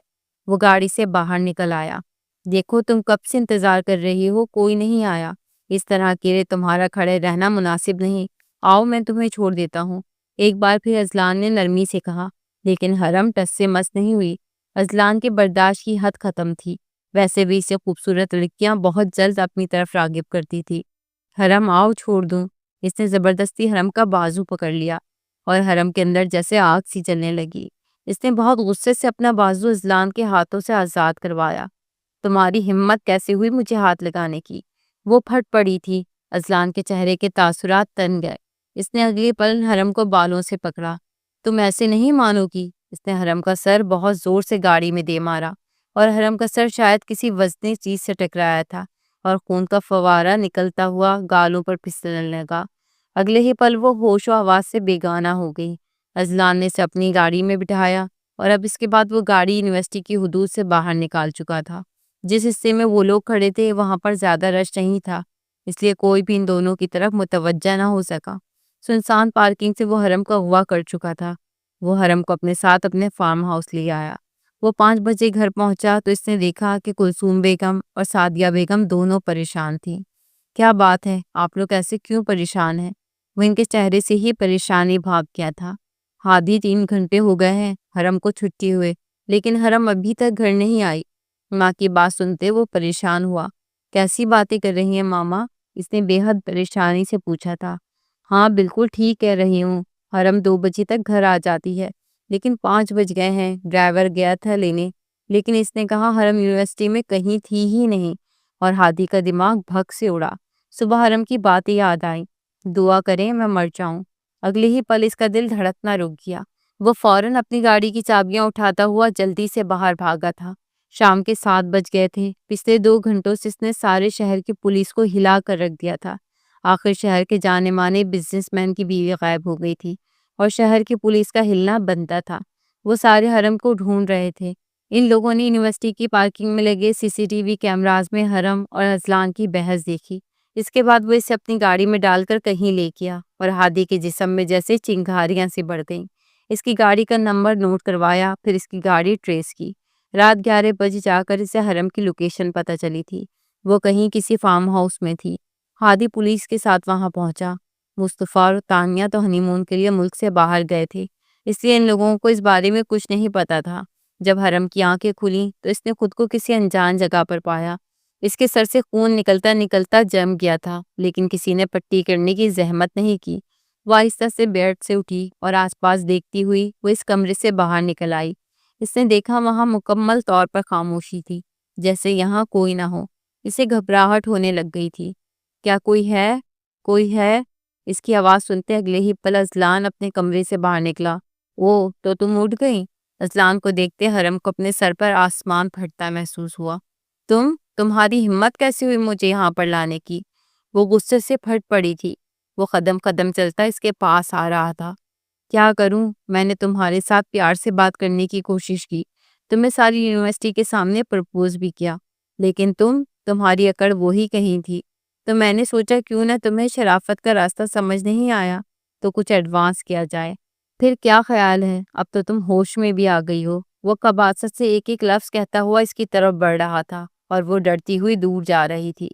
وہ گاڑی سے باہر نکل آیا۔ دیکھو تم کب سے انتظار کر رہی ہو، کوئی نہیں آیا، اس طرح اکیلے تمہارا کھڑے رہنا مناسب نہیں، آؤ میں تمہیں چھوڑ دیتا ہوں، ایک بار پھر اذلان نے نرمی سے کہا۔ لیکن حرم ٹس سے مس نہیں ہوئی۔ اذلان کے برداشت کی حد ختم تھی، ویسے بھی اسے خوبصورت لڑکیاں بہت جلد اپنی طرف راغب کرتی تھی۔ حرم آؤ، چھوڑ دوں؟ اس نے زبردستی حرم کا بازو پکڑ لیا اور حرم کے اندر جیسے آگ سی جلنے لگی۔ اس نے بہت غصے سے اپنا بازو اذلان کے ہاتھوں سے آزاد کروایا۔ تمہاری ہمت کیسے ہوئی مجھے ہاتھ لگانے کی؟ وہ پھٹ پڑی تھی۔ اذلان کے چہرے کے تاثرات تن گئے۔ اس نے اگلے پل حرم کو بالوں سے پکڑا۔ تم ایسے نہیں مانو گی۔ اس نے حرم کا سر بہت زور سے گاڑی میں دے مارا اور حرم کا سر شاید کسی وزنی چیز سے ٹکرایا تھا اور خون کا فوارہ نکلتا ہوا گالوں پر پھسلنے لگا۔ اگلے ہی پل وہ ہوش و حواس سے بیگانہ ہو گئی۔ اذلان نے اسے اپنی گاڑی میں بٹھایا اور اب اس کے بعد وہ گاڑی یونیورسٹی کی حدود سے باہر نکال چکا تھا۔ جس حصے میں وہ لوگ کھڑے تھے وہاں پر زیادہ رش نہیں تھا، اس لیے کوئی بھی ان دونوں کی طرف متوجہ نہ ہو سکا۔ سنسان پارکنگ سے وہ حرم کا اغوا کر چکا تھا۔ وہ حرم کو اپنے ساتھ اپنے فارم ہاؤس لے آیا۔ وہ 5 بجے گھر پہنچا تو اس نے دیکھا کہ کلثوم بیگم اور سعدیہ بیگم دونوں پریشان تھیں۔ کیا بات ہے، آپ لوگ ایسے کیوں پریشان ہیں؟ وہ ان کے چہرے سے ہی پریشانی بھاگ گیا تھا۔ ہادی 3 گھنٹے ہو گئے ہیں حرم کو چھٹی ہوئے، لیکن حرم ابھی تک گھر نہیں آئی۔ ماں کی بات سنتے وہ پریشان ہوا۔ کیسی باتیں کر رہی ہیں ماما؟ اس نے بے حد پریشانی سے پوچھا تھا۔ ہاں بالکل ٹھیک کہہ رہی ہوں، حرم 2 بجے تک گھر آ جاتی ہے، لیکن 5 بج گئے ہیں، ڈرائیور گیا تھا لینے، لیکن اس نے کہا حرم یونیورسٹی میں کہیں تھی ہی نہیں، اور ہادی کا دماغ بھگ سے اڑا۔ صبح حرم کی باتیں یاد آئیں۔ دعا کریں میں مر جاؤں۔ اگلے ہی پل اس کا دل دھڑکنا رک گیا۔ وہ فوراً اپنی گاڑی کی چابیاں اٹھاتا ہوا جلدی سے باہر بھاگا تھا۔ شام کے 7 بج گئے تھے۔ پچھلے 2 گھنٹوں سے اس نے سارے شہر کی پولیس کو ہلا کر رکھ دیا تھا۔ آخر شہر کے جانے مانے بزنس مین کی بیوی غائب ہو گئی تھی اور شہر کی پولیس کا ہلنا بنتا تھا۔ وہ سارے حرم کو ڈھونڈ رہے تھے۔ ان لوگوں نے یونیورسٹی کی پارکنگ میں لگے CCTV کیمراز میں حرم اور اذلان کی بحث دیکھی۔ اس کے بعد وہ اسے اپنی گاڑی میں ڈال کر کہیں لے گیا اور ہادی کے جسم میں جیسے چنگاریاں سی بڑھ گئیں۔ اس کی گاڑی کا نمبر نوٹ کروایا، پھر اس کی گاڑی ٹریس کی۔ رات 11 بجے جا کر اسے حرم کی لوکیشن پتہ چلی تھی۔ وہ کہیں کسی فارم ہاؤس میں تھی۔ ہادی پولیس کے ساتھ وہاں پہنچا۔ مصطفیٰ اور تانیہ تو ہنی مون کے لیے ملک سے باہر گئے تھے، اس لیے ان لوگوں کو اس بارے میں کچھ نہیں پتا تھا۔ جب حرم کی آنکھیں کھلیں تو اس نے خود کو کسی انجان جگہ پر پایا۔ اس کے سر سے خون نکلتا نکلتا جم گیا تھا، لیکن کسی نے پٹی کرنے کی زحمت نہیں کی۔ وہ آہستہ سے بیڈ سے اٹھی اور آس پاس دیکھتی ہوئی وہ اس کمرے سے باہر نکل آئی۔ اس نے دیکھا وہاں مکمل طور پر خاموشی تھی، جیسے یہاں کوئی نہ ہو۔ اسے گھبراہٹ ہونے لگ گئی تھی۔ کیا کوئی ہے؟ کوئی ہے؟ اس کی آواز سنتے اگلے ہی پل اذلان اپنے کمرے سے باہر نکلا۔ او تو تم اٹھ گئی؟ اذلان کو دیکھتے حرم کو اپنے سر پر آسمان پھٹتا محسوس ہوا۔ تمہاری ہمت کیسے ہوئی مجھے یہاں پر لانے کی؟ وہ غصے سے پھٹ پڑی تھی۔ وہ قدم قدم چلتا اس کے پاس آ رہا تھا۔ کیا کروں؟ میں نے تمہارے ساتھ پیار سے بات کرنے کی کوشش کی، تمہیں ساری یونیورسٹی کے سامنے پرپوز بھی کیا، لیکن تمہاری اکڑ وہی کہیں تھی۔ تو میں نے سوچا کیوں نہ تمہیں شرافت کا راستہ سمجھ نہیں آیا تو کچھ ایڈوانس کیا جائے۔ پھر کیا خیال ہے؟ اب تو تم ہوش میں بھی آ گئی ہو۔ وہ قباست سے ایک ایک لفظ کہتا ہوا اس کی طرف بڑھ رہا تھا اور وہ ڈرتی ہوئی دور جا رہی تھی۔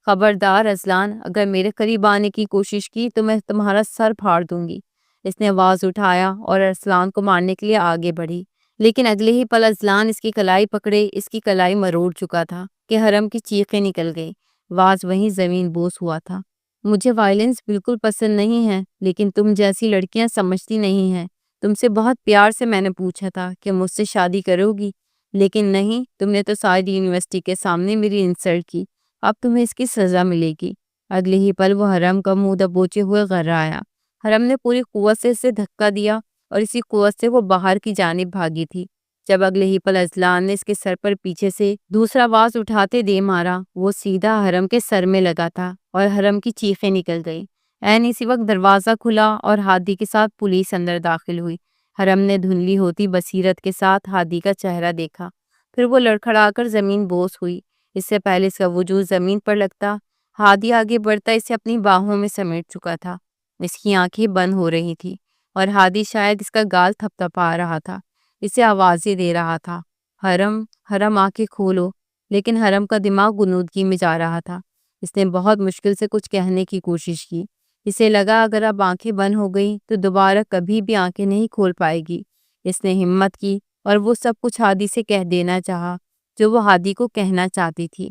خبردار ازلان، اگر میرے قریب آنے کی کوشش کی تو میں تمہارا سر پھاڑ دوں گی۔ اس نے آواز اٹھایا اور ارسلان کو مارنے کے لیے آگے بڑھی، لیکن اگلے ہی پل ازلان اس کی کلائی پکڑے اس کی کلائی مروڑ چکا تھا کہ حرم کی چیخیں نکل گئی۔ واز وہیں زمین بوس ہوا تھا۔ مجھے وائلنس بالکل پسند نہیں ہے، لیکن تم جیسی لڑکیاں سمجھتی نہیں ہیں۔ تم سے بہت پیار سے میں نے پوچھا تھا کہ مجھ سے شادی کرو گی، لیکن نہیں، تم نے تو ساری یونیورسٹی کے سامنے میری انسلٹ کی۔ اب تمہیں اس کی سزا ملے گی۔ اگلے ہی پل وہ حرم کا منہ دبوچے ہوئے گھر آیا۔ حرم نے پوری قوت سے اسے دھکا دیا اور اسی قوت سے وہ باہر کی جانب بھاگی تھی۔ جب اگلے ہی پل ازلان نے اس کے سر پر پیچھے سے دوسرا واز اٹھاتے دے مارا، وہ سیدھا حرم کے سر میں لگا تھا اور حرم کی چیخیں نکل گئی۔ عین اسی وقت دروازہ کھلا اور ہادی کے ساتھ پولیس اندر داخل ہوئی۔ حرم نے دھندلی ہوتی بصیرت کے ساتھ ہادی کا چہرہ دیکھا، پھر وہ لڑکھڑا کر زمین بوس ہوئی۔ اس سے پہلے اس کا وجود زمین پر لگتا، ہادی آگے بڑھتا اسے اپنی باہوں میں سمیٹ چکا تھا۔ اس کی آنکھیں بند ہو رہی تھی اور ہادی شاید اس کا گال تھپ تھپا رہا تھا، اسے آوازیں دے رہا تھا، حرم، حرم آنکھیں کھولو۔ لیکن حرم کا دماغ غنودگی میں جا رہا تھا۔ اس نے بہت مشکل سے کچھ کہنے کی کوشش کی۔ اسے لگا اگر اب آنکھیں بند ہو گئی تو دوبارہ کبھی بھی آنکھیں نہیں کھول پائے گی۔ اس نے ہمت کی اور وہ سب کچھ ہادی سے کہہ دینا چاہا جو وہ ہادی کو کہنا چاہتی تھی۔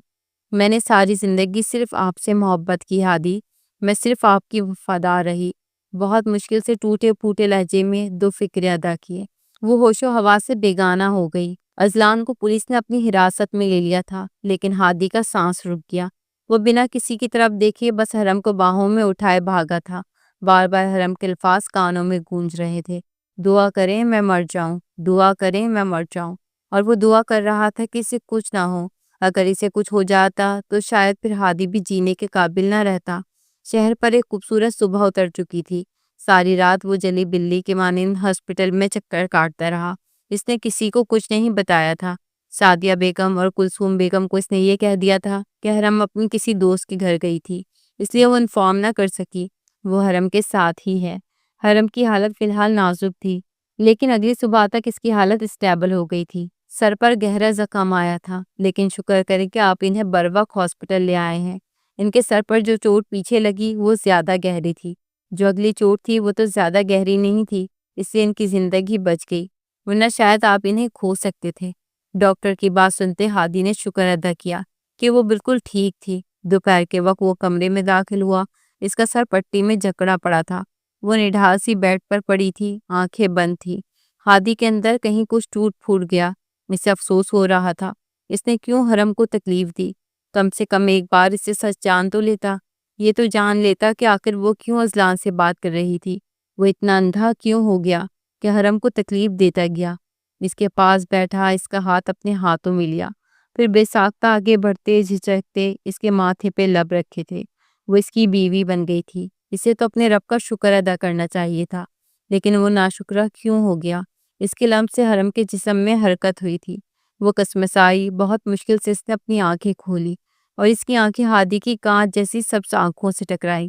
میں نے ساری زندگی صرف آپ سے محبت کی ہادی، میں صرف آپ کی وفادار رہی۔ بہت مشکل سے ٹوٹے پھوٹے لہجے میں دو فکرے ادا کیے۔ وہ ہوش و حواس سے بیگانہ ہو گئی۔ ازلان کو پولیس نے اپنی حراست میں لے لیا تھا، لیکن ہادی کا سانس رک گیا۔ وہ بنا کسی کی طرف دیکھے بس حرم کو باہوں میں اٹھائے بھاگا تھا۔ بار بار حرم کے الفاظ کانوں میں گونج رہے تھے، دعا کریں میں مر جاؤں، دعا کریں میں مر جاؤں۔ اور وہ دعا کر رہا تھا کہ اسے کچھ نہ ہو۔ اگر اسے کچھ ہو جاتا تو شاید پھر ہادی بھی جینے کے قابل نہ رہتا۔ شہر پر ایک خوبصورت صبح اتر چکی تھی۔ ساری رات وہ جلی بلی کے مانند ہاسپٹل میں چکر کاٹتا رہا۔ اس نے کسی کو کچھ نہیں بتایا تھا۔ سعدیہ بیگم اور کلثوم بیگم کو اس نے یہ کہہ دیا تھا کہ حرم اپنی کسی دوست کے گھر گئی تھی، اس لیے وہ انفارم نہ کر سکی۔ وہ حرم کے ساتھ ہی ہے۔ حرم کی حالت فی الحال نازک تھی، لیکن اگلی صبح تک اس کی حالت اسٹیبل ہو گئی تھی۔ سر پر گہرا زخم آیا تھا، لیکن شکر کریں کہ آپ انہیں بروقت ہاسپٹل لے آئے ہیں۔ ان کے سر پر جو چوٹ پیچھے لگی وہ زیادہ گہری تھی، جو اگلی چوٹ تھی وہ تو زیادہ گہری نہیں تھی، اس سے ان کی زندگی بچ گئی، ورنہ شاید آپ انہیں کھو سکتے تھے۔ ڈاکٹر کی بات سنتے ہادی نے شکر ادا کیا کہ وہ بالکل ٹھیک تھی۔ دوپہر کے وقت وہ کمرے میں داخل ہوا۔ اس کا سر پٹی میں جکڑا پڑا تھا، وہ نڈھال سی بیڈ پر پڑی تھی، آنکھیں بند تھی۔ ہادی کے اندر کہیں کچھ ٹوٹ پھوٹ گیا، اسے افسوس ہو رہا تھا اس نے کیوں حرم کو تکلیف دی۔ کم سے کم ایک بار اسے سچ جان تو لیتا، یہ تو جان لیتا کہ آخر وہ کیوں ازلان سے بات کر رہی تھی، وہ اتنا اندھا کیوں ہو گیا کہ حرم کو تکلیف دیتا گیا۔ اس کے پاس بیٹھا، اس کا ہاتھ اپنے ہاتھوں میں لیا، پھر بے ساختہ آگے بڑھتے جھجکتے اس کے ماتھے پہ لب رکھے تھے۔ وہ اس کی بیوی بن گئی تھی، اسے تو اپنے رب کا شکر ادا کرنا چاہیے تھا، لیکن وہ ناشکرہ کیوں ہو گیا؟ اس کے لمس سے حرم کے جسم میں حرکت ہوئی تھی۔ وہ کسمسائی، بہت مشکل سے اس نے اپنی آنکھیں کھولی اور اس کی آنکھیں ہادی کی کانچ جیسی سبز آنکھوں سے ٹکرائی۔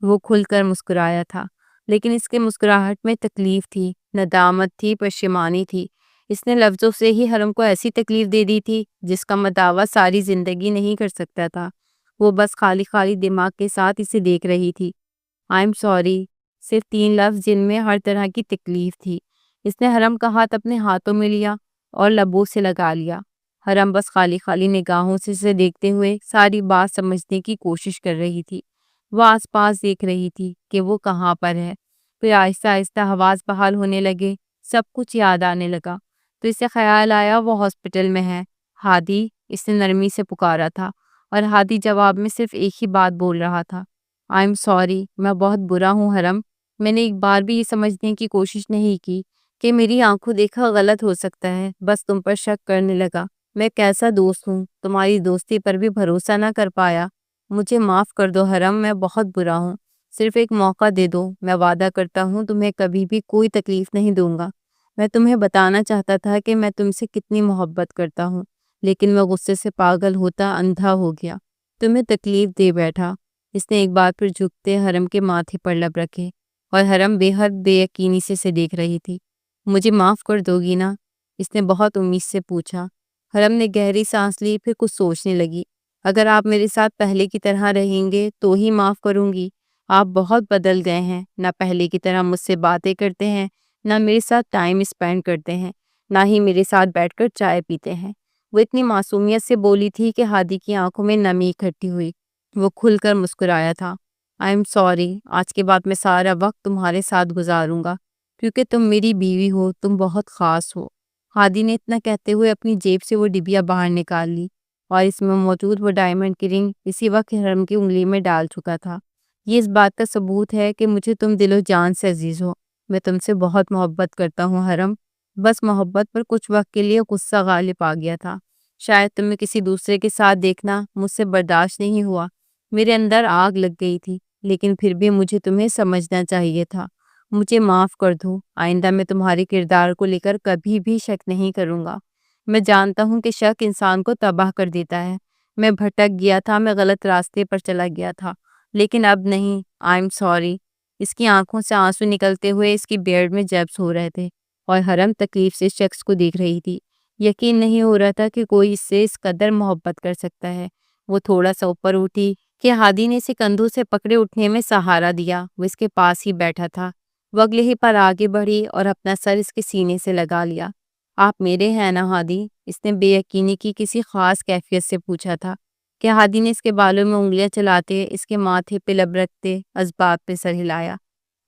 وہ کھل کر مسکرایا تھا، لیکن اس کے مسکراہٹ میں تکلیف تھی، ندامت تھی، پشیمانی تھی۔ اس نے لفظوں سے ہی حرم کو ایسی تکلیف دے دی تھی جس کا مداوع ساری زندگی نہیں کر سکتا تھا۔ وہ بس خالی خالی دماغ کے ساتھ اسے دیکھ رہی تھی۔ آئی ایم سوری، صرف 3 لفظ جن میں ہر طرح کی تکلیف تھی۔ اس نے حرم کا ہاتھ اپنے ہاتھوں میں لیا اور لبوں سے لگا لیا۔ حرم بس خالی خالی نگاہوں سے اسے دیکھتے ہوئے ساری بات سمجھنے کی کوشش کر رہی تھی۔ وہ آس پاس دیکھ رہی تھی کہ وہ کہاں پر ہے۔ پھر آہستہ آہستہ حواس بحال ہونے لگے، سب کچھ یاد آنے لگا، تو اسے خیال آیا وہ ہاسپٹل میں ہے۔ ہادی، اس نے نرمی سے پکارا تھا، اور ہادی جواب میں صرف ایک ہی بات بول رہا تھا، آئی ایم سوری، میں بہت برا ہوں حرم۔ میں نے ایک بار بھی یہ سمجھنے کی کوشش نہیں کی کہ میری آنکھوں دیکھا غلط ہو سکتا ہے، بس تم پر شک کرنے لگا۔ میں کیسا دوست ہوں، تمہاری دوستی پر بھی بھروسہ نہ کر پایا۔ مجھے معاف کر دو حرم، میں بہت برا ہوں، صرف ایک موقع دے دو، میں وعدہ کرتا ہوں تمہیں کبھی بھی کوئی تکلیف نہیں دوں گا۔ میں تمہیں بتانا چاہتا تھا کہ میں تم سے کتنی محبت کرتا ہوں، لیکن میں غصے سے پاگل ہوتا اندھا ہو گیا، تمہیں تکلیف دے بیٹھا۔ اس نے ایک بار پھر جھکتے حرم کے ماتھے پر لب رکھے اور حرم بے حد بے یقینی سے دیکھ رہی تھی۔ مجھے معاف کر دو گی نا؟ اس نے بہت امید سے پوچھا۔ حرم نے گہری سانس لی، پھر کچھ سوچنے لگی۔ اگر آپ میرے ساتھ پہلے کی طرح رہیں گے تو ہی معاف کروں گی۔ آپ بہت بدل گئے ہیں، نہ پہلے کی طرح مجھ سے باتیں کرتے ہیں، نہ میرے ساتھ ٹائم اسپینڈ کرتے ہیں، نہ ہی میرے ساتھ بیٹھ کر چائے پیتے ہیں۔ وہ اتنی معصومیت سے بولی تھی کہ ہادی کی آنکھوں میں نمی اکٹھی ہوئی۔ وہ کھل کر مسکرایا تھا۔ آئی ایم سوری، آج کے بعد میں سارا وقت تمہارے ساتھ گزاروں گا کیونکہ تم میری بیوی ہو، تم بہت خاص ہو۔ ہادی نے اتنا کہتے ہوئے اپنی جیب سے وہ ڈبیا باہر نکال لی اور اس میں موجود وہ ڈائمنڈ کی رنگ اسی وقت حرم کی انگلی میں ڈال چکا تھا۔ یہ اس بات کا ثبوت ہے کہ مجھے تم دل و جان سے عزیز ہو۔ میں تم سے بہت محبت کرتا ہوں حرم۔ بس محبت پر کچھ وقت کے لیے غصہ غالب آ گیا تھا۔ شاید تمہیں کسی دوسرے کے ساتھ دیکھنا مجھ سے برداشت نہیں ہوا۔ میرے اندر آگ لگ گئی تھی، لیکن پھر بھی مجھے تمہیں سمجھنا چاہیے تھا۔ مجھے معاف کر دو۔ آئندہ میں تمہارے کردار کو لے کر کبھی بھی شک نہیں کروں گا۔ میں جانتا ہوں کہ شک انسان کو تباہ کر دیتا ہے۔ میں بھٹک گیا تھا، میں غلط راستے پر چلا گیا تھا، لیکن اب نہیں۔ I am sorry. اس کی آنکھوں سے آنسو نکلتے ہوئے اس کی بیڈ میں جیبس ہو رہے تھے اور حرم تکلیف سے شخص کو دیکھ رہی تھی۔ یقین نہیں ہو رہا تھا کہ کوئی اس سے اس قدر محبت کر سکتا ہے۔ وہ تھوڑا سا اوپر اٹھی کہ ہادی نے اسے کندھوں سے پکڑے اٹھنے میں سہارا دیا۔ وہ اس کے پاس ہی بیٹھا تھا۔ وہ اگلے ہی پر آگے بڑھی اور اپنا سر اس کے سینے سے لگا لیا۔ آپ میرے ہیں نا ہادی؟ اس نے بے یقینی کی کسی خاص کیفیت سے پوچھا تھا کہ ہادی نے اس کے بالوں میں انگلیاں چلاتے، اس کے ماتھے پہ لب رکھتے اسباب پہ سر ہلایا۔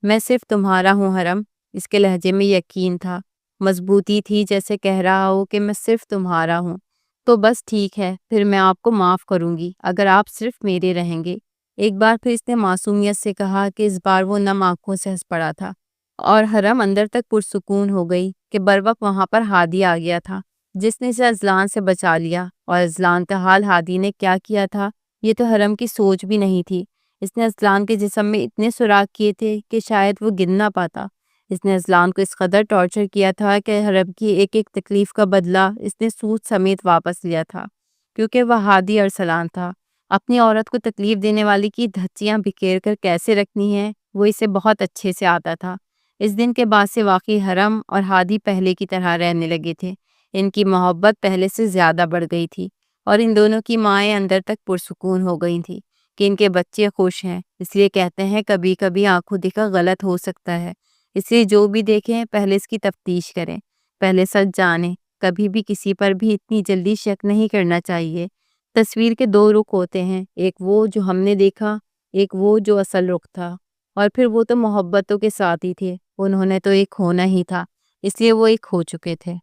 میں صرف تمہارا ہوں حرم۔ اس کے لہجے میں یقین تھا، مضبوطی تھی، جیسے کہہ رہا ہو کہ میں صرف تمہارا ہوں۔ تو بس ٹھیک ہے، پھر میں آپ کو معاف کروں گی اگر آپ صرف میرے رہیں گے۔ ایک بار پھر اس نے معصومیت سے کہا کہ اس بار وہ نم آنکھوں سے ہنس پڑا تھا اور حرم اندر تک پرسکون ہو گئی کہ بروقت وہاں پر ہادی آ گیا تھا جس نے اسے اذلان سے بچا لیا۔ اور اذلان کا حال ہادی نے کیا کیا تھا یہ تو حرم کی سوچ بھی نہیں تھی۔ اس نے اذلان کے جسم میں اتنے سوراخ کیے تھے کہ شاید وہ گن نہ پاتا۔ اس نے اذلان کو اس قدر ٹارچر کیا تھا کہ حرم کی ایک ایک تکلیف کا بدلہ اس نے سود سمیت واپس لیا تھا، کیونکہ وہ ہادی ارسلان تھا۔ اپنی عورت کو تکلیف دینے والی کی دھچیاں بکھیر کر کیسے رکھنی ہیں وہ اسے بہت اچھے سے آتا تھا۔ اس دن کے بعد سے واقعی حرم اور ہادی پہلے کی طرح رہنے لگے تھے۔ ان کی محبت پہلے سے زیادہ بڑھ گئی تھی اور ان دونوں کی مائیں اندر تک پرسکون ہو گئی تھیں کہ ان کے بچے خوش ہیں۔ اس لیے کہتے ہیں کبھی کبھی آنکھوں دیکھا غلط ہو سکتا ہے، اس لیے جو بھی دیکھیں پہلے اس کی تفتیش کریں، پہلے سچ جانیں۔ کبھی بھی کسی پر بھی اتنی جلدی شک نہیں کرنا چاہیے۔ تصویر کے دو رخ ہوتے ہیں، ایک وہ جو ہم نے دیکھا، ایک وہ جو اصل رخ تھا، اور پھر وہ تو محبتوں کے ساتھ ہی تھے، انہوں نے تو ایک ہونا ہی تھا، اس لیے وہ ایک ہو چکے تھے۔